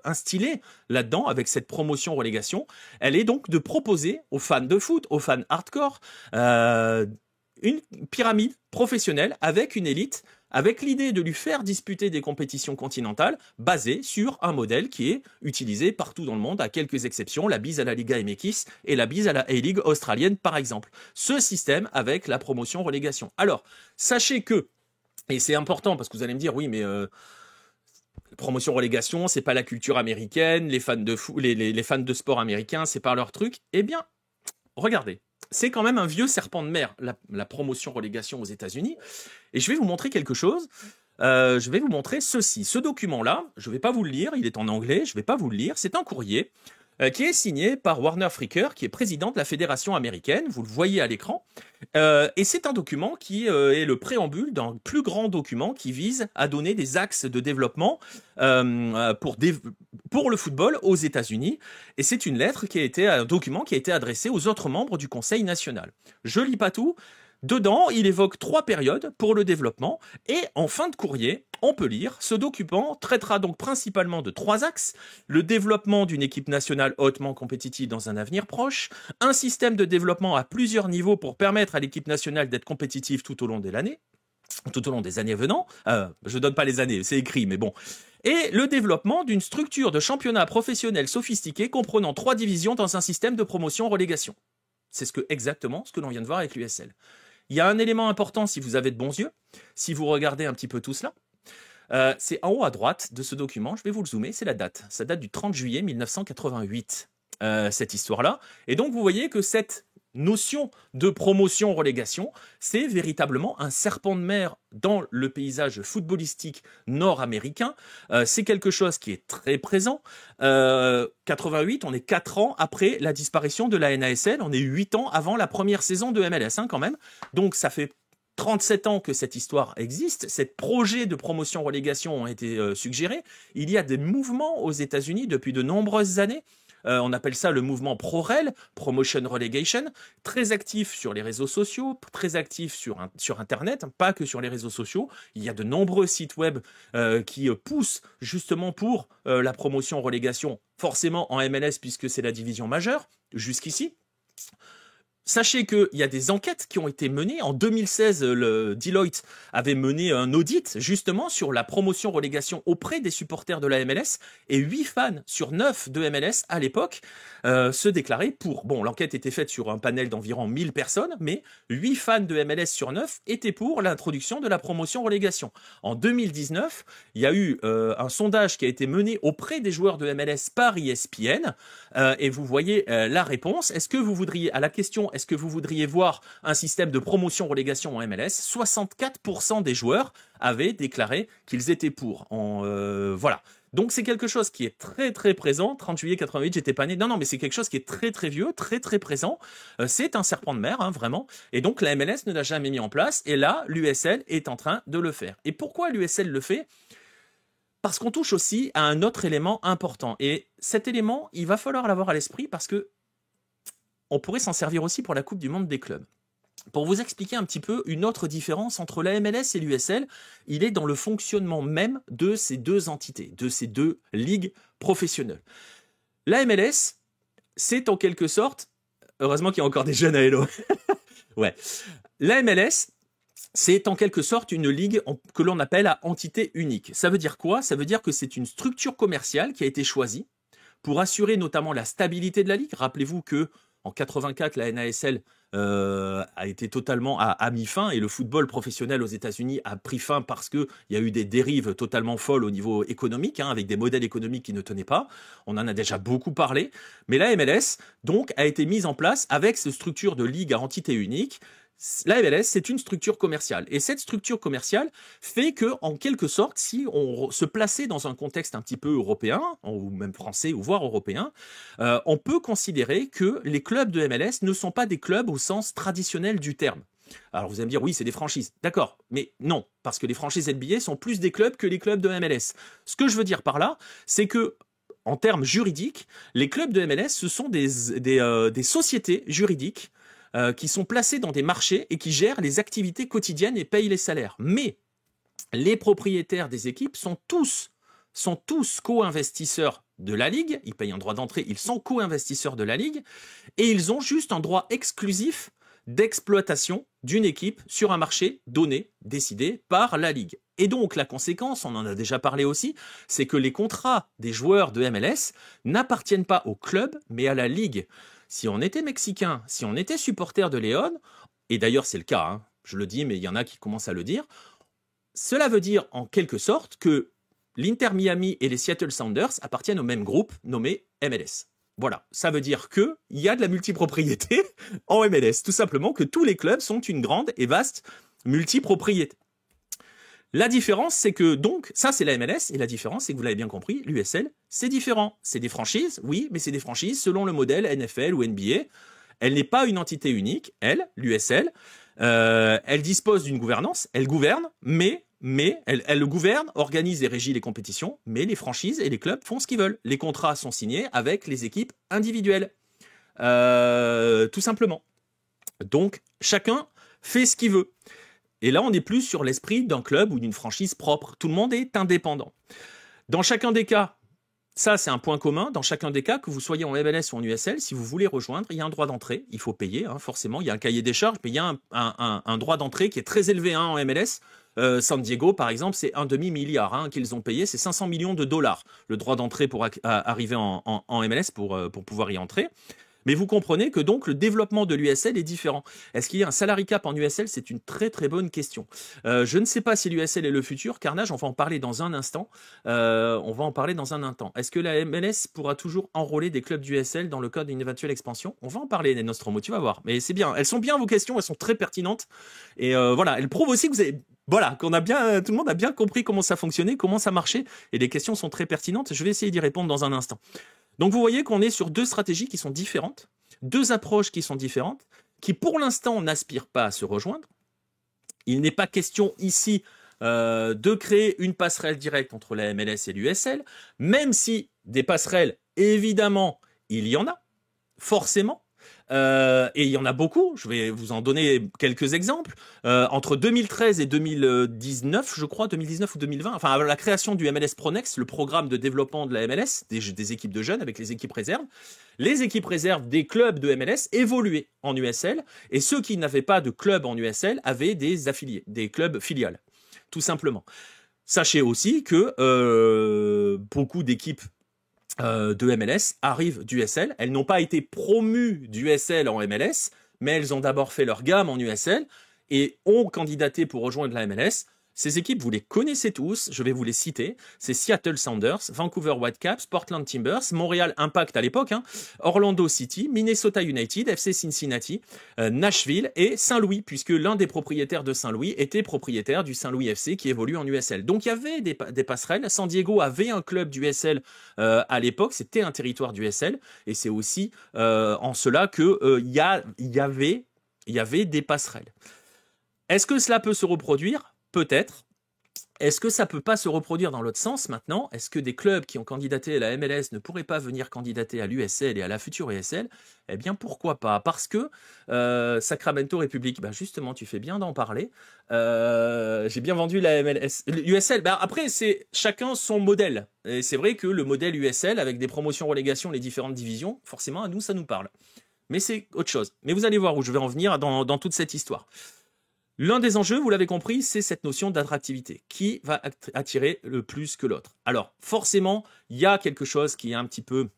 instillée là-dedans, avec cette promotion-relégation. Elle est donc de proposer aux fans de foot, aux fans hardcore, une pyramide professionnelle avec une élite, avec l'idée de lui faire disputer des compétitions continentales basées sur un modèle qui est utilisé partout dans le monde, à quelques exceptions, la bise à la Liga MX et la bise à la A-League australienne par exemple. Ce système avec la promotion-relégation. Alors, sachez que, et c'est important parce que vous allez me dire, oui mais promotion-relégation, c'est pas la culture américaine, les fans de les fans de sport américains, c'est pas leur truc. Eh bien, regardez. C'est quand même un vieux serpent de mer, la promotion-relégation aux États-Unis. Et je vais vous montrer quelque chose. Je vais vous montrer ceci. Ce document-là, je ne vais pas vous le lire, il est en anglais, je ne vais pas vous le lire. C'est un courrier qui est signé par Warner Fricker, qui est président de la Fédération américaine. Vous le voyez à l'écran. Et c'est un document qui est le préambule d'un plus grand document qui vise à donner des axes de développement pour le football aux États-Unis. Et c'est une lettre un document qui a été adressé aux autres membres du Conseil national. Je lis pas tout. Dedans, il évoque 3 périodes pour le développement et en fin de courrier, on peut lire, ce document traitera donc principalement de 3 axes, le développement d'une équipe nationale hautement compétitive dans un avenir proche, un système de développement à plusieurs niveaux pour permettre à l'équipe nationale d'être compétitive tout au long des années venant, je donne pas les années, c'est écrit, mais bon, et le développement d'une structure de championnat professionnel sophistiquée comprenant 3 divisions dans un système de promotion-relégation. C'est exactement ce que l'on vient de voir avec l'USL. Il y a un élément important si vous avez de bons yeux, si vous regardez un petit peu tout cela. C'est en haut à droite de ce document, je vais vous le zoomer, c'est la date. Ça date du 30 juillet 1988, cette histoire-là. Et donc vous voyez que cette notion de promotion-relégation, c'est véritablement un serpent de mer dans le paysage footballistique nord-américain. C'est quelque chose qui est très présent. 88, on est 4 ans après la disparition de la NASL, on est 8 ans avant la première saison de MLS quand même. Donc ça fait 37 ans que cette histoire existe, ces projets de promotion-relégation ont été suggérés. Il y a des mouvements aux États-Unis depuis de nombreuses années. On appelle ça le mouvement ProRel, Promotion Relegation, très actif sur les réseaux sociaux, très actif sur Internet, pas que sur les réseaux sociaux. Il y a de nombreux sites web qui poussent justement pour la promotion-relégation, forcément en MLS puisque c'est la division majeure, jusqu'ici. Sachez qu'il y a des enquêtes qui ont été menées. En 2016, le Deloitte avait mené un audit justement sur la promotion-relégation auprès des supporters de la MLS et 8 fans sur 9 de MLS à l'époque se déclaraient pour. Bon, l'enquête était faite sur un panel d'environ 1000 personnes, mais 8 fans de MLS sur 9 étaient pour l'introduction de la promotion-relégation. En 2019, il y a eu un sondage qui a été mené auprès des joueurs de MLS par ESPN et vous voyez la réponse. Est-ce que vous voudriez, à la question, est-ce que vous voudriez voir un système de promotion-relégation en MLS? 64% des joueurs avaient déclaré qu'ils étaient pour. Voilà. Donc c'est quelque chose qui est très très présent. 30 juillet 88, j'étais pas né. Non, mais c'est quelque chose qui est très très vieux, très très présent. C'est un serpent de mer, hein, vraiment. Et donc la MLS ne l'a jamais mis en place. Et là, l'USL est en train de le faire. Et pourquoi l'USL le fait? Parce qu'on touche aussi à un autre élément important. Et cet élément, il va falloir l'avoir à l'esprit parce que on pourrait s'en servir aussi pour la Coupe du Monde des clubs. Pour vous expliquer un petit peu une autre différence entre la MLS et l'USL, il est dans le fonctionnement même de ces deux entités, de ces deux ligues professionnelles. La MLS, c'est en quelque sorte, heureusement qu'il y a encore des jeunes à Hello. Ouais. La MLS, c'est en quelque sorte une ligue que l'on appelle à entité unique. Ça veut dire quoi? Ça veut dire que c'est une structure commerciale qui a été choisie pour assurer notamment la stabilité de la ligue. Rappelez-vous que en 84, la NASL a été totalement à mis fin et le football professionnel aux États-Unis a pris fin parce qu'il y a eu des dérives totalement folles au niveau économique, hein, avec des modèles économiques qui ne tenaient pas. On en a déjà beaucoup parlé. Mais la MLS, donc, a été mise en place avec cette structure de ligue à entité unique. La MLS, c'est une structure commerciale. Et cette structure commerciale fait que, en quelque sorte, si on se plaçait dans un contexte un petit peu européen, ou même français, ou voire européen, on peut considérer que les clubs de MLS ne sont pas des clubs au sens traditionnel du terme. Alors vous allez me dire, oui, c'est des franchises. D'accord, mais non, parce que les franchises NBA sont plus des clubs que les clubs de MLS. Ce que je veux dire par là, c'est que, en termes juridiques, les clubs de MLS, ce sont des sociétés juridiques qui sont placés dans des marchés et qui gèrent les activités quotidiennes et payent les salaires. Mais les propriétaires des équipes sont tous co-investisseurs de la Ligue, ils payent un droit d'entrée, ils sont co-investisseurs de la Ligue, et ils ont juste un droit exclusif d'exploitation d'une équipe sur un marché donné, décidé par la Ligue. Et donc la conséquence, on en a déjà parlé aussi, c'est que les contrats des joueurs de MLS n'appartiennent pas au club, mais à la Ligue. Si on était mexicain, si on était supporter de Léon, et d'ailleurs c'est le cas, hein, je le dis, mais il y en a qui commencent à le dire, cela veut dire en quelque sorte que l'Inter Miami et les Seattle Sounders appartiennent au même groupe nommé MLS. Voilà, ça veut dire qu'il y a de la multipropriété en MLS, tout simplement que tous les clubs sont une grande et vaste multipropriété. La différence, c'est que, donc, ça c'est la MLS, et la différence, c'est que vous l'avez bien compris, l'USL, c'est différent. C'est des franchises, oui, mais c'est des franchises selon le modèle NFL ou NBA. Elle n'est pas une entité unique, elle, l'USL. Elle dispose d'une gouvernance, elle gouverne, mais elle gouverne, organise et régit les compétitions, mais les franchises et les clubs font ce qu'ils veulent. Les contrats sont signés avec les équipes individuelles. Tout simplement. Donc, chacun fait ce qu'il veut. Et là, on n'est plus sur l'esprit d'un club ou d'une franchise propre. Tout le monde est indépendant. Dans chacun des cas, ça c'est un point commun, dans chacun des cas, que vous soyez en MLS ou en USL, si vous voulez rejoindre, il y a un droit d'entrée, il faut payer, hein, forcément, il y a un cahier des charges, mais il y a un droit d'entrée qui est très élevé, hein, en MLS. San Diego, par exemple, c'est 1,5 milliard, hein, qu'ils ont payé, c'est 500 millions de dollars, le droit d'entrée pour arriver en MLS pour pouvoir y entrer. Mais vous comprenez que donc le développement de l'USL est différent. Est-ce qu'il y a un salary cap en USL? C'est une très très bonne question. Je ne sais pas si l'USL est le futur. Carnage, on va en parler dans un instant. Est-ce que la MLS pourra toujours enrôler des clubs d'USL dans le cas d'une éventuelle expansion? On va en parler, les Nostromo, tu vas voir. Mais c'est bien. Elles sont bien vos questions, elles sont très pertinentes. Et voilà, elles prouvent aussi que vous avez... Voilà, tout le monde a bien compris comment ça fonctionnait, comment ça marchait. Et les questions sont très pertinentes. Je vais essayer d'y répondre dans un instant. Donc vous voyez qu'on est sur deux stratégies qui sont différentes, deux approches qui sont différentes, qui pour l'instant n'aspirent pas à se rejoindre. Il n'est pas question ici de créer une passerelle directe entre la MLS et l'USL, même si des passerelles, évidemment, il y en a, forcément. Et il y en a beaucoup, je vais vous en donner quelques exemples. Entre 2013 et 2019, je crois, 2019 ou 2020, enfin la création du MLS Pronext, le programme de développement de la MLS, des équipes de jeunes avec les équipes réserves. Les équipes réserves des clubs de MLS évoluaient en USL, et ceux qui n'avaient pas de club en USL avaient des affiliés, des clubs filiales, tout simplement. Sachez aussi que beaucoup d'équipes de MLS arrivent d'USL. Elles n'ont pas été promues d'USL en MLS, mais elles ont d'abord fait leur gamme en USL et ont candidaté pour rejoindre la MLS. Ces équipes, vous les connaissez tous, je vais vous les citer. C'est Seattle Sounders, Vancouver Whitecaps, Portland Timbers, Montréal Impact à l'époque, Orlando City, Minnesota United, FC Cincinnati, Nashville et Saint-Louis, puisque l'un des propriétaires de Saint-Louis était propriétaire du Saint-Louis FC qui évolue en USL. Donc il y avait des passerelles. San Diego avait un club d'USL à l'époque, c'était un territoire d'USL, et c'est aussi en cela que il y avait des passerelles. Est-ce que cela peut se reproduire ? Peut-être. Est-ce que ça peut pas se reproduire dans l'autre sens maintenant? Est-ce que des clubs qui ont candidaté à la MLS ne pourraient pas venir candidater à l'USL et à la future USL? Eh bien, pourquoi pas? Parce que Sacramento Republic, bah justement, tu fais bien d'en parler. J'ai bien vendu la MLS, l'USL. Bah après, c'est chacun son modèle. Et c'est vrai que le modèle USL, avec des promotions, relégations, les différentes divisions, forcément, à nous, ça nous parle. Mais c'est autre chose. Mais vous allez voir où je vais en venir dans toute cette histoire. L'un des enjeux, vous l'avez compris, c'est cette notion d'attractivité. Qui va attirer le plus que l'autre? Alors, forcément, il y a quelque chose qui est un petit peu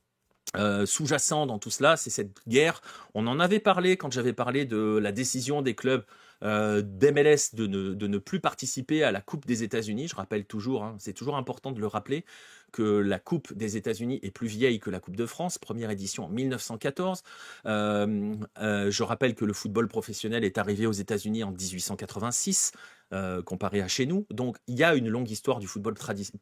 sous-jacent dans tout cela, c'est cette guerre. On en avait parlé quand j'avais parlé de la décision des clubs d'MLS de ne plus participer à la Coupe des États-Unis. Je rappelle toujours, c'est toujours important de le rappeler, que la Coupe des États-Unis est plus vieille que la Coupe de France, première édition en 1914. Je rappelle que le football professionnel est arrivé aux États-Unis en 1886, comparé à chez nous. Donc, il y a une longue histoire du football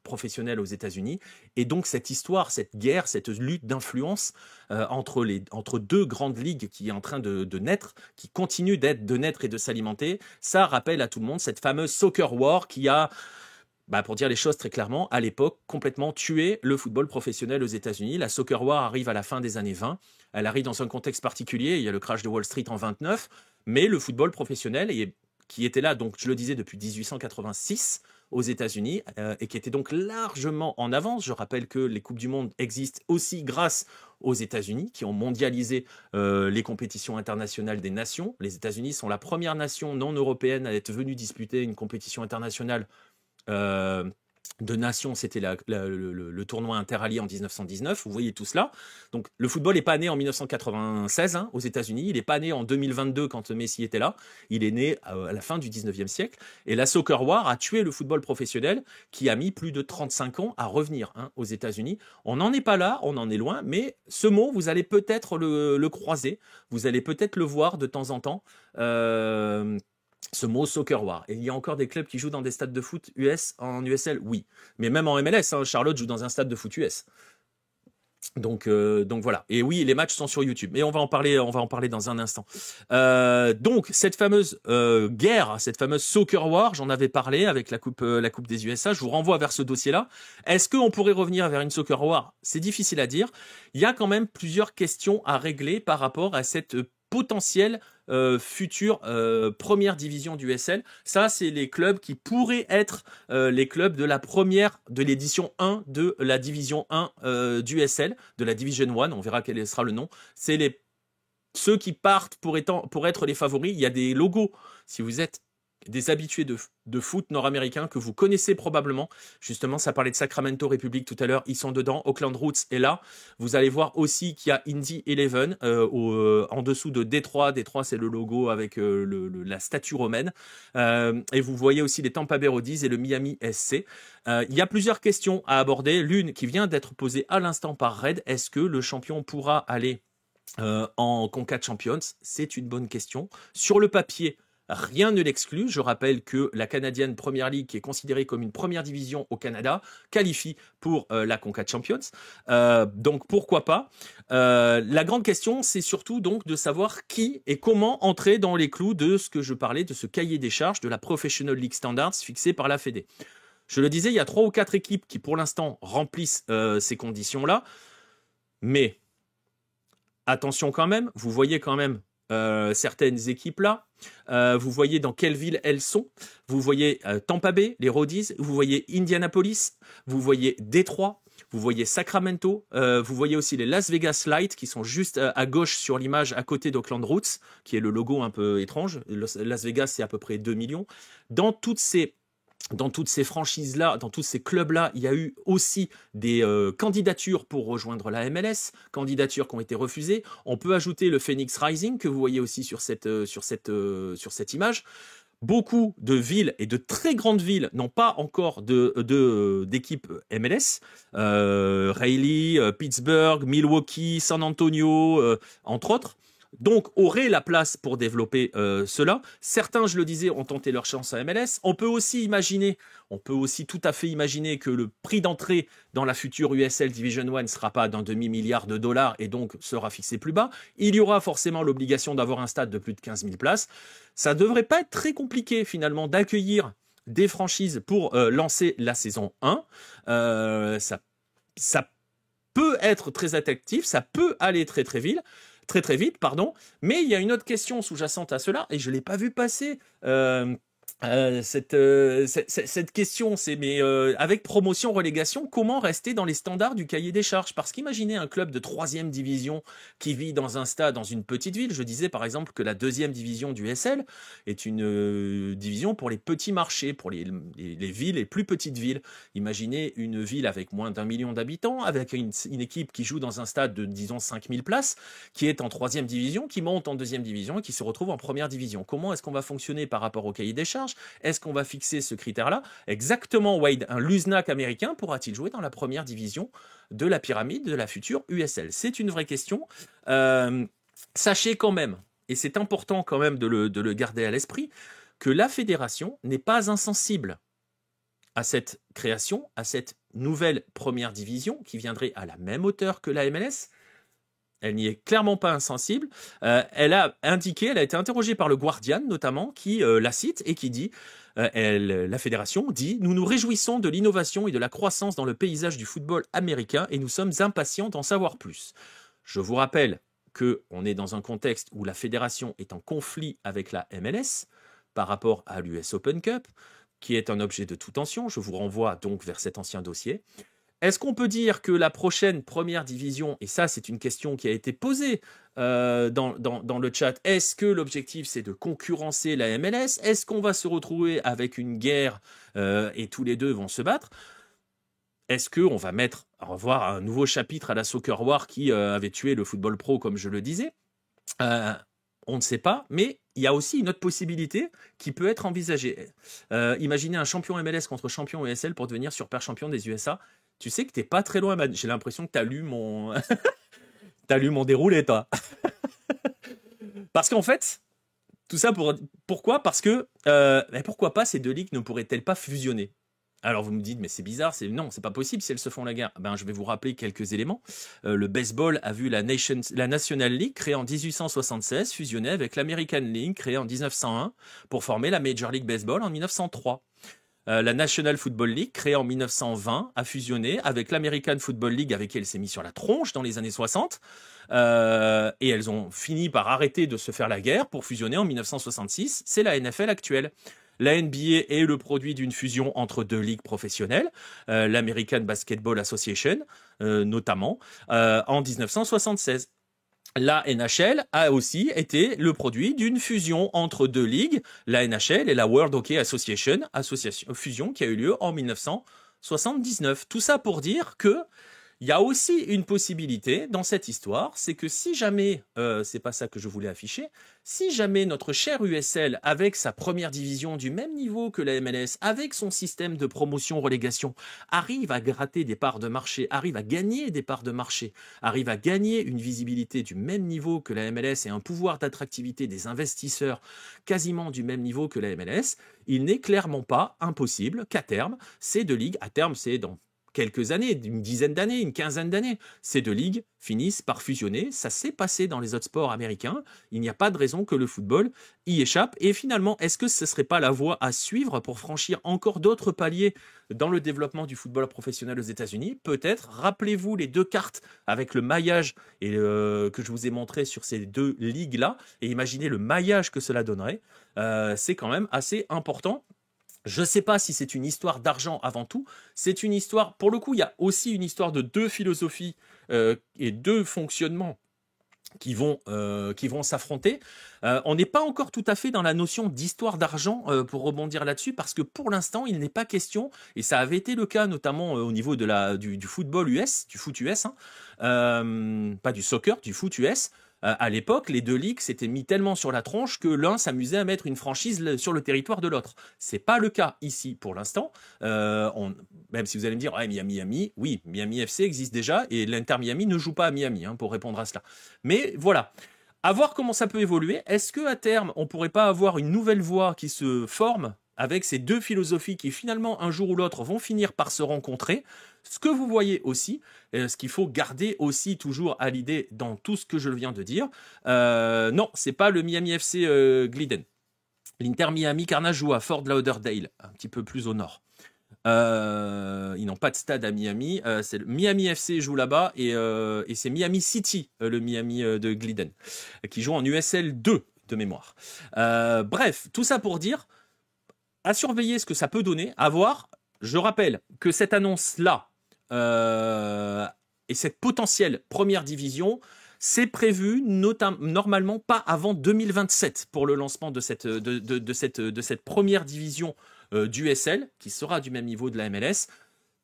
professionnel aux États-Unis. Et donc, cette histoire, cette guerre, cette lutte d'influence entre deux grandes ligues qui est en train de naître, qui continue de naître et de s'alimenter, ça rappelle à tout le monde cette fameuse Soccer War qui a, pour dire les choses très clairement, à l'époque, complètement tué le football professionnel aux États-Unis. La Soccer War arrive à la fin des années 20. Elle arrive dans un contexte particulier. Il y a le crash de Wall Street en 29. Mais le football professionnel, qui était là, donc je le disais, depuis 1886 aux États-Unis, et qui était donc largement en avance. Je rappelle que les Coupes du Monde existent aussi grâce aux États-Unis, qui ont mondialisé les compétitions internationales des nations. Les États-Unis sont la première nation non européenne à être venue disputer une compétition internationale de nations, c'était le tournoi interallié en 1919, vous voyez tout cela. Donc le football n'est pas né en 1996 aux États-Unis, il n'est pas né en 2022 quand Messi était là, il est né à la fin du 19e siècle, et la Soccer War a tué le football professionnel qui a mis plus de 35 ans à revenir aux États-Unis. On n'en est pas là, on en est loin, mais ce mot, vous allez peut-être le croiser, vous allez peut-être le voir de temps en temps, ce mot Soccer War. Et il y a encore des clubs qui jouent dans des stades de foot US en USL, oui. Mais même en MLS, Charlotte joue dans un stade de foot US. Donc voilà. Et oui, les matchs sont sur YouTube. Mais on va en parler dans un instant. Donc cette fameuse guerre, cette fameuse Soccer War, j'en avais parlé avec la coupe des USA. Je vous renvoie vers ce dossier-là. Est-ce qu'on pourrait revenir vers une Soccer War? C'est difficile à dire. Il y a quand même plusieurs questions à régler par rapport à cette potentielle future première division du USL. Ça, c'est les clubs qui pourraient être les clubs de l'édition 1 de la division 1 du USL, de la Division 1, on verra quel sera le nom. C'est ceux qui partent pour être les favoris. Il y a des logos. Si vous êtes des habitués de foot nord-américain que vous connaissez probablement. Justement, ça parlait de Sacramento Republic tout à l'heure. Ils sont dedans. Auckland Roots est là. Vous allez voir aussi qu'il y a Indy 11 en dessous de Détroit. Détroit, c'est le logo avec la statue romaine. Et vous voyez aussi les Tampa Bay Rowdies et le Miami SC. Il y a plusieurs questions à aborder. L'une qui vient d'être posée à l'instant par Red. Est-ce que le champion pourra aller en Concacaf Champions? C'est une bonne question. Sur le papier, rien ne l'exclut. Je rappelle que la Canadian Premier League, qui est considérée comme une première division au Canada, qualifie pour la Concacaf Champions. Donc pourquoi pas. La grande question, c'est surtout donc de savoir qui et comment entrer dans les clous de ce que je parlais, de ce cahier des charges de la Professional League Standards fixé par la Fédé. Je le disais, il y a 3 ou 4 équipes qui pour l'instant remplissent ces conditions-là. Mais attention quand même, vous voyez quand même certaines équipes là, vous voyez dans quelle ville elles sont, vous voyez Tampa Bay, les Rowdies, vous voyez Indianapolis, vous voyez Détroit, vous voyez Sacramento, vous voyez aussi les Las Vegas Light qui sont juste à gauche sur l'image à côté d'Auckland Roots, qui est le logo un peu étrange. Las Vegas, c'est à peu près 2 millions. Dans toutes ces franchises-là, dans tous ces clubs-là, il y a eu aussi des candidatures pour rejoindre la MLS, candidatures qui ont été refusées. On peut ajouter le Phoenix Rising, que vous voyez aussi sur cette image. Beaucoup de villes et de très grandes villes n'ont pas encore d'équipe MLS. Raleigh, Pittsburgh, Milwaukee, San Antonio, entre autres. Donc, aurait la place pour développer cela. Certains, je le disais, ont tenté leur chance à MLS. On peut aussi tout à fait imaginer que le prix d'entrée dans la future USL Division 1 ne sera pas d'un demi-milliard de dollars et donc sera fixé plus bas. Il y aura forcément l'obligation d'avoir un stade de plus de 15 000 places. Ça ne devrait pas être très compliqué finalement d'accueillir des franchises pour lancer la saison 1. Ça peut être très attractif, ça peut aller très vite, mais il y a une autre question sous-jacente à cela, et je ne l'ai pas vu passer. Cette question, c'est avec promotion-relégation, comment rester dans les standards du cahier des charges? Parce qu'imaginez un club de 3e division qui vit dans un stade, dans une petite ville. Je disais par exemple que la 2e division du SL est une division pour les petits marchés, pour les villes, les plus petites villes. Imaginez une ville avec moins d'1 million d'habitants, avec une équipe qui joue dans un stade de, disons, 5000 places, qui est en 3e division, qui monte en 2e division et qui se retrouve en 1re division. Comment est-ce qu'on va fonctionner par rapport au cahier des charges? Est-ce qu'on va fixer ce critère-là? Exactement, Wade, un Luznak américain pourra-t-il jouer dans la 1re division de la pyramide de la future USL? C'est une vraie question. Sachez quand même, et c'est important quand même de le garder à l'esprit, que la fédération n'est pas insensible à cette création, à cette nouvelle 1re division qui viendrait à la même hauteur que la MLS. Elle n'y est clairement pas insensible. Elle a été interrogée par le Guardian notamment, qui la cite et qui dit, la fédération dit « Nous nous réjouissons de l'innovation et de la croissance dans le paysage du football américain et nous sommes impatients d'en savoir plus. » Je vous rappelle qu'on est dans un contexte où la fédération est en conflit avec la MLS par rapport à l'US Open Cup, qui est un objet de toute tension. Je vous renvoie donc vers cet ancien dossier. Est-ce qu'on peut dire que la prochaine 1re division, et ça c'est une question qui a été posée dans le chat, est-ce que l'objectif c'est de concurrencer la MLS? Est-ce qu'on va se retrouver avec une guerre et tous les deux vont se battre? Est-ce qu'on va revoir un nouveau chapitre à la Soccer War qui avait tué le football pro comme je le disais? On ne sait pas, mais il y a aussi une autre possibilité qui peut être envisagée. Imaginez un champion MLS contre champion ESL pour devenir super champion des USA. Tu sais que t'es pas très loin, j'ai l'impression que t'as lu mon déroulé, toi. Parce qu'en fait, tout ça pourquoi? Parce que pourquoi pas ces deux ligues ne pourraient-elles pas fusionner? Alors vous me dites, mais c'est bizarre, non, c'est pas possible si elles se font la guerre. Je vais vous rappeler quelques éléments. Le baseball a vu la National League créée en 1876 fusionner avec l'American League créée en 1901 pour former la Major League Baseball en 1903. La National Football League, créée en 1920, a fusionné avec l'American Football League, avec qui elle s'est mise sur la tronche dans les années 60. Et elles ont fini par arrêter de se faire la guerre pour fusionner en 1966. C'est la NFL actuelle. La NBA est le produit d'une fusion entre deux ligues professionnelles, l'American Basketball Association notamment, en 1976. la NHL a aussi été le produit d'une fusion entre deux ligues, la NHL et la World Hockey Association, fusion qui a eu lieu en 1979. Tout ça pour dire que il y a aussi une possibilité dans cette histoire, c'est que si jamais, c'est pas ça que je voulais afficher, si jamais notre cher USL, avec sa première division du même niveau que la MLS, avec son système de promotion-relégation, arrive à gratter des parts de marché, arrive à gagner des parts de marché, arrive à gagner une visibilité du même niveau que la MLS et un pouvoir d'attractivité des investisseurs quasiment du même niveau que la MLS, il n'est clairement pas impossible qu'à terme, ces deux ligues, à terme c'est dans quelques années, une dizaine d'années, une quinzaine d'années, ces deux ligues finissent par fusionner. Ça s'est passé dans les autres sports américains. Il n'y a pas de raison que le football y échappe. Et finalement, est-ce que ce ne serait pas la voie à suivre pour franchir encore d'autres paliers dans le développement du football professionnel aux États-Unis? Peut-être. Rappelez-vous les deux cartes avec le maillage que je vous ai montré sur ces deux ligues-là. Et imaginez le maillage que cela donnerait. C'est quand même assez important. Je ne sais pas si c'est une histoire d'argent avant tout. C'est une histoire, pour le coup, il y a aussi une histoire de deux philosophies et deux fonctionnements qui vont s'affronter. On n'est pas encore tout à fait dans la notion d'histoire d'argent pour rebondir là-dessus, parce que pour l'instant, il n'est pas question, et ça avait été le cas notamment au niveau de du football US, du foot US, pas du soccer, du foot US. À l'époque, les deux ligues s'étaient mis tellement sur la tronche que l'un s'amusait à mettre une franchise sur le territoire de l'autre. C'est pas le cas ici pour l'instant. Même si vous allez me dire, ouais, Miami, oui, Miami FC existe déjà et l'Inter Miami ne joue pas à Miami, pour répondre à cela. Mais voilà. À voir comment ça peut évoluer. Est-ce qu'à terme, on pourrait pas avoir une nouvelle voie qui se forme avec ces deux philosophies qui finalement, un jour ou l'autre, vont finir par se rencontrer? Ce que vous voyez aussi, ce qu'il faut garder aussi toujours à l'idée dans tout ce que je viens de dire, non, c'est pas le Miami FC Glidden. L'Inter Miami Carnage joue à Fort Lauderdale, un petit peu plus au nord. Ils n'ont pas de stade à Miami. C'est le Miami FC joue là-bas et c'est Miami City, le Miami de Glidden, qui joue en USL 2 de mémoire. Bref, tout ça pour dire, à surveiller ce que ça peut donner, à voir. Je rappelle que cette annonce-là et cette potentielle première division, c'est prévu normalement pas avant 2027 pour le lancement de cette première division d'USL, qui sera du même niveau de la MLS.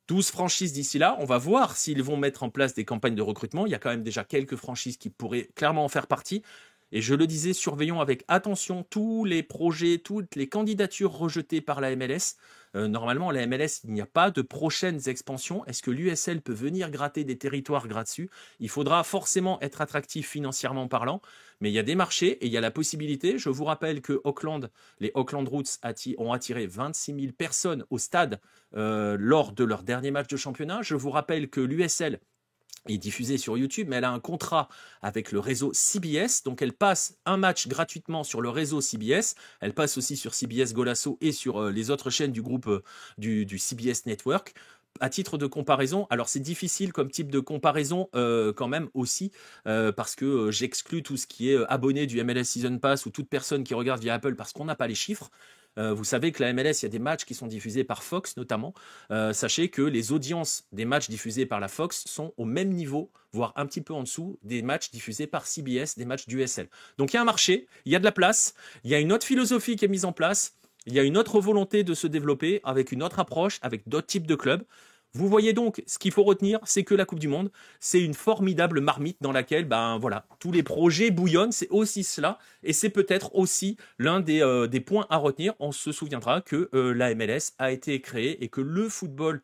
12 franchises d'ici là. On va voir s'ils vont mettre en place des campagnes de recrutement. Il y a quand même déjà quelques franchises qui pourraient clairement en faire partie. Et je le disais, surveillons avec attention tous les projets, toutes les candidatures rejetées par la MLS. Normalement, la MLS, il n'y a pas de prochaines expansions. Est-ce que l'USL peut venir gratter des territoires dessus? Il faudra forcément être attractif financièrement parlant, mais il y a des marchés et il y a la possibilité. Je vous rappelle que les Auckland Roots ont attiré 26 000 personnes au stade lors de leur dernier match de championnat. Je vous rappelle que l'USL est diffusée sur YouTube, mais elle a un contrat avec le réseau CBS, donc elle passe un match gratuitement sur le réseau CBS, elle passe aussi sur CBS Golasso et sur les autres chaînes du groupe du CBS Network. À titre de comparaison, alors c'est difficile comme type de comparaison quand même aussi, parce que j'exclus tout ce qui est abonné du MLS Season Pass ou toute personne qui regarde via Apple parce qu'on n'a pas les chiffres. Vous savez que la MLS, il y a des matchs qui sont diffusés par Fox notamment. Sachez que les audiences des matchs diffusés par la Fox sont au même niveau, voire un petit peu en dessous, des matchs diffusés par CBS, des matchs d'USL. Donc il y a un marché, il y a de la place, il y a une autre philosophie qui est mise en place, il y a une autre volonté de se développer avec une autre approche, avec d'autres types de clubs. Vous voyez donc, ce qu'il faut retenir, c'est que la Coupe du Monde, c'est une formidable marmite dans laquelle, tous les projets bouillonnent, c'est aussi cela, et c'est peut-être aussi l'un des points à retenir. On se souviendra que la MLS a été créée et que le football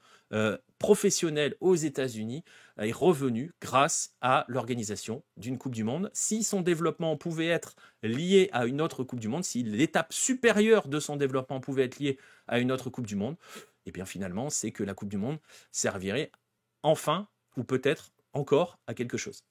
professionnel aux États-Unis est revenu grâce à l'organisation d'une Coupe du Monde. Si son développement pouvait être lié à une autre Coupe du Monde, si l'étape supérieure de son développement pouvait être liée à une autre Coupe du Monde, et bien finalement, c'est que la Coupe du Monde servirait enfin, ou peut-être encore, à quelque chose.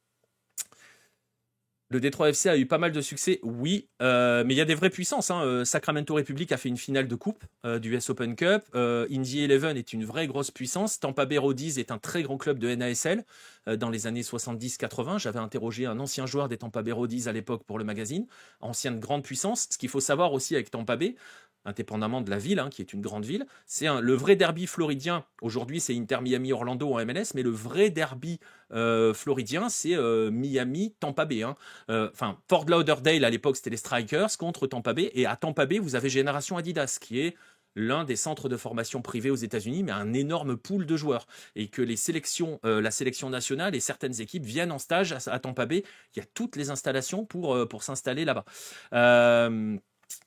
Le Détroit FC a eu pas mal de succès, oui, mais il y a des vraies puissances. Sacramento Republic a fait une finale de coupe du US Open Cup. Indy Eleven est une vraie grosse puissance. Tampa Bay Rowdies est un très grand club de NASL dans les années 70-80. J'avais interrogé un ancien joueur des Tampa Bay Rowdies à l'époque pour le magazine, ancienne grande puissance. Ce qu'il faut savoir aussi avec Tampa Bay, indépendamment de la ville, qui est une grande ville. C'est le vrai derby floridien. Aujourd'hui, c'est Inter Miami-Orlando en MLS, mais le vrai derby floridien, c'est Miami-Tampa Bay. Enfin, Fort Lauderdale, à l'époque, c'était les Strikers contre Tampa Bay. Et à Tampa Bay, vous avez Génération Adidas, qui est l'un des centres de formation privés aux États-Unis, mais un énorme pool de joueurs. Et que les sélections, la sélection nationale et certaines équipes viennent en stage à Tampa Bay. Il y a toutes les installations pour s'installer là-bas.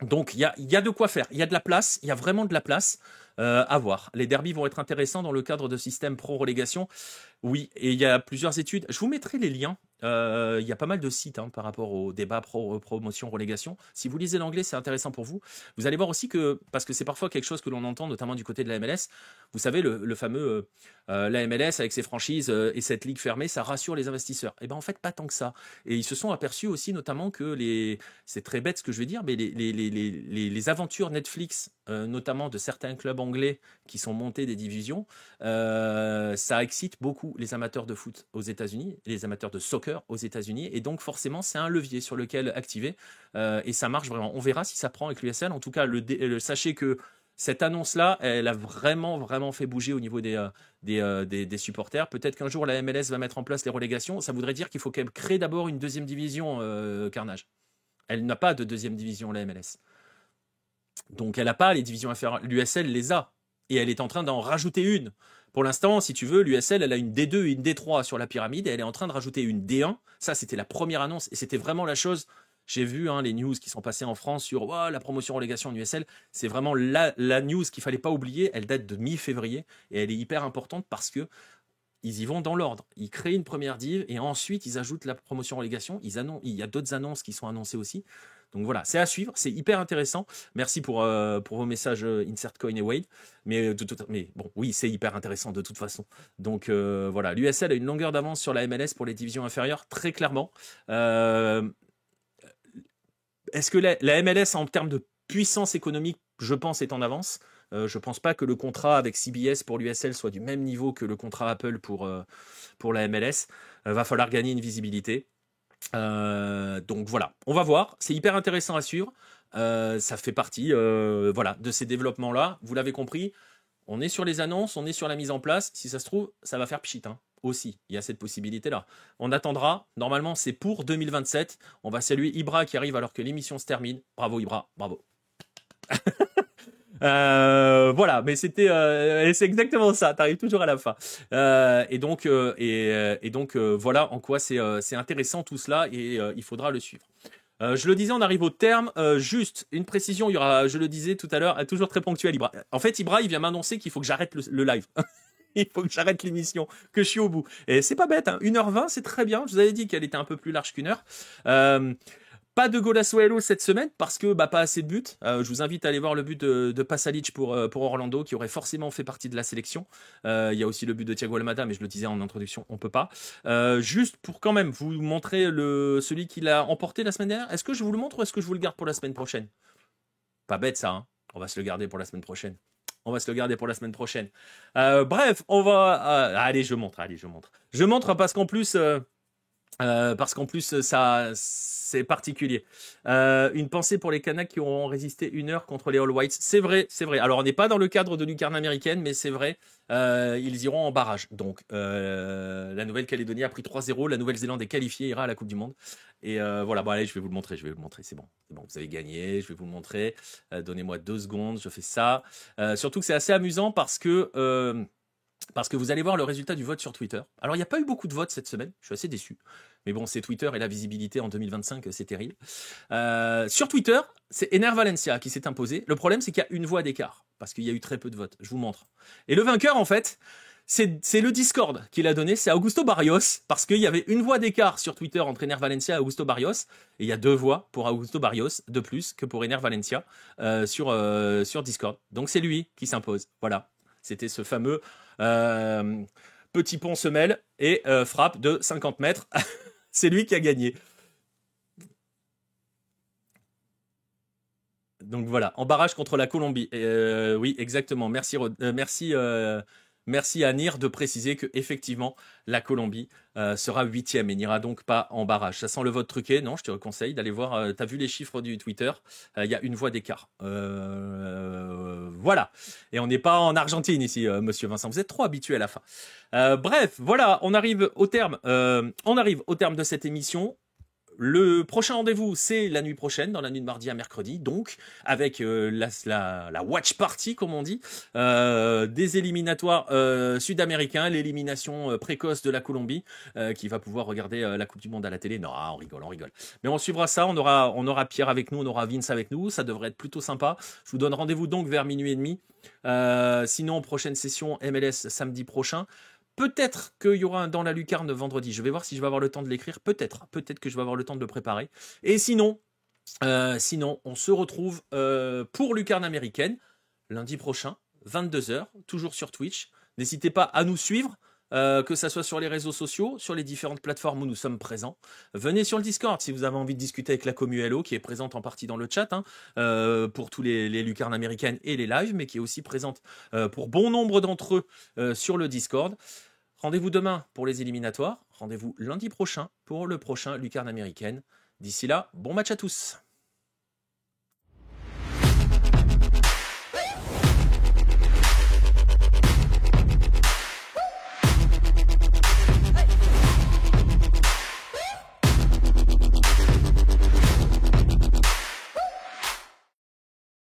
Donc, il y a de quoi faire. Il y a de la place. Il y a vraiment de la place à voir. Les derbies vont être intéressants dans le cadre de système pro-relégation. Oui, et il y a plusieurs études. Je vous mettrai les liens. Il y a pas mal de sites par rapport au débat promotion-relégation. Si vous lisez l'anglais, c'est intéressant pour vous. Vous allez voir aussi que, parce que c'est parfois quelque chose que l'on entend, notamment du côté de la MLS, vous savez, le fameux la MLS avec ses franchises et cette ligue fermée, ça rassure les investisseurs. Et ben en fait, pas tant que ça. Et ils se sont aperçus aussi, notamment, que c'est très bête ce que je vais dire, mais les aventures Netflix, notamment de certains clubs anglais qui sont montés des divisions, ça excite beaucoup les amateurs de foot aux États-Unis, les amateurs de soccer aux États-Unis, et donc forcément c'est un levier sur lequel activer, et ça marche vraiment. On verra si ça prend avec l'USL. En tout cas, sachez que cette annonce-là, elle a vraiment fait bouger au niveau des supporters. Peut-être qu'un jour la MLS va mettre en place les relégations. Ça voudrait dire qu'il faut qu'elle crée d'abord une deuxième division, Carnage. Elle n'a pas de deuxième division, la MLS. Donc elle n'a pas les divisions inférieures. L'USL les a. Et elle est en train d'en rajouter une. Pour l'instant, si tu veux, l'USL, elle a une D2 et une D3 sur la pyramide, et elle est en train de rajouter une D1. Ça, c'était la première annonce, et c'était vraiment la chose. J'ai vu les news qui sont passées en France sur la promotion-relégation de l'USL. C'est vraiment la news qu'il ne fallait pas oublier. Elle date de mi-février, et elle est hyper importante parce que ils y vont dans l'ordre. Ils créent une première div, et ensuite, ils ajoutent la promotion-relégation. Il y a d'autres annonces qui sont annoncées aussi. Donc voilà, c'est à suivre, c'est hyper intéressant. Merci pour vos messages Insert Coin et Wade. Mais bon, oui, c'est hyper intéressant de toute façon. Donc voilà, l'USL a une longueur d'avance sur la MLS pour les divisions inférieures, très clairement. Est-ce que la MLS, en termes de puissance économique, je pense, est en avance? Je pense pas que le contrat avec CBS pour l'USL soit du même niveau que le contrat Apple pour la MLS. Va falloir gagner une visibilité. Donc voilà, on va voir, c'est hyper intéressant à suivre, ça fait partie de ces développements-là, vous l'avez compris, on est sur les annonces, on est sur la mise en place, si ça se trouve, ça va faire pchit, aussi, il y a cette possibilité-là. On attendra, normalement c'est pour 2027, on va saluer Ibra qui arrive alors que l'émission se termine, bravo Ibra, bravo. Voilà, mais c'est exactement ça. T'arrives toujours à la fin. Et donc, voilà en quoi c'est intéressant tout cela, et il faudra le suivre. Je le disais, on arrive au terme. Juste une précision, il y aura, je le disais tout à l'heure, toujours très ponctuel, Ibra. En fait, Ibra, il vient m'annoncer qu'il faut que j'arrête le live. Il faut que j'arrête l'émission, que je suis au bout. Et c'est pas bête, 1h20, c'est très bien. Je vous avais dit qu'elle était un peu plus large qu'1 heure. Pas de Golaswelo cette semaine parce que pas assez de buts. Je vous invite à aller voir le but de Pasalic pour Orlando, qui aurait forcément fait partie de la sélection. Il y a aussi le but de Thiago Almada, mais je le disais en introduction, on peut pas. Juste pour quand même vous montrer celui qui l'a emporté la semaine dernière. Est-ce que je vous le montre ou est-ce que je vous le garde pour la semaine prochaine? Pas bête ça, on va se le garder pour la semaine prochaine. Bref, on va... allez, je montre. Je montre parce qu'en plus... ça c'est particulier. Une pensée pour les Canucks qui auront résisté 1 heure contre les All Whites. C'est vrai. Alors on n'est pas dans le cadre de lucarne américaine, mais c'est vrai. Ils iront en barrage. Donc la Nouvelle-Calédonie a pris 3-0. La Nouvelle-Zélande est qualifiée, ira à la Coupe du Monde. Et voilà, bon allez, je vais vous le montrer. C'est bon, vous avez gagné. Je vais vous le montrer. Donnez-moi 2 secondes. Je fais ça. Surtout que c'est assez amusant parce que vous allez voir le résultat du vote sur Twitter. Alors, il n'y a pas eu beaucoup de votes cette semaine. Je suis assez déçu. Mais bon, c'est Twitter et la visibilité en 2025, c'est terrible. Sur Twitter, c'est Ener Valencia qui s'est imposé. Le problème, c'est qu'il y a une voix d'écart, parce qu'il y a eu très peu de votes. Je vous montre. Et le vainqueur, en fait, c'est le Discord qui l'a donné. C'est Augusto Barrios, parce qu'il y avait une voix d'écart sur Twitter entre Ener Valencia et Augusto Barrios. Et il y a 2 voix pour Augusto Barrios de plus que pour Ener Valencia sur Discord. Donc, c'est lui qui s'impose. Voilà. C'était ce fameux petit pont semelle et frappe de 50 mètres. C'est lui qui a gagné. Donc voilà, en barrage contre la Colombie. Oui, exactement. Merci Merci à Nir de préciser que effectivement la Colombie sera 8e et n'ira donc pas en barrage. Ça sent le vote truqué. Non, je te conseille d'aller voir. T'as vu les chiffres du Twitter. Il y a une voix d'écart. Voilà. Et on n'est pas en Argentine ici, monsieur Vincent. Vous êtes trop habitué à la fin. Bref, voilà. On arrive au terme de cette émission. Le prochain rendez-vous, c'est la nuit prochaine, dans la nuit de mardi à mercredi, donc avec la watch party, comme on dit, des éliminatoires sud-américains, l'élimination précoce de la Colombie, qui va pouvoir regarder la Coupe du Monde à la télé. Non, on rigole. Mais on suivra ça, on aura Pierre avec nous, on aura Vince avec nous, ça devrait être plutôt sympa. Je vous donne rendez-vous donc vers minuit et demi. Sinon, prochaine session MLS samedi prochain. Peut-être qu'il y aura un dans la lucarne vendredi. Je vais voir si je vais avoir le temps de l'écrire. Peut-être que je vais avoir le temps de le préparer. Et sinon, on se retrouve pour lucarne américaine lundi prochain, 22h, toujours sur Twitch. N'hésitez pas à nous suivre, que ça soit sur les réseaux sociaux, sur les différentes plateformes où nous sommes présents. Venez sur le Discord si vous avez envie de discuter avec la commu Hello, qui est présente en partie dans le chat, pour tous les lucarnes américaines et les lives, mais qui est aussi présente pour bon nombre d'entre eux sur le Discord. Rendez-vous demain pour les éliminatoires. Rendez-vous lundi prochain pour le prochain lucarne américaine. D'ici là, bon match à tous.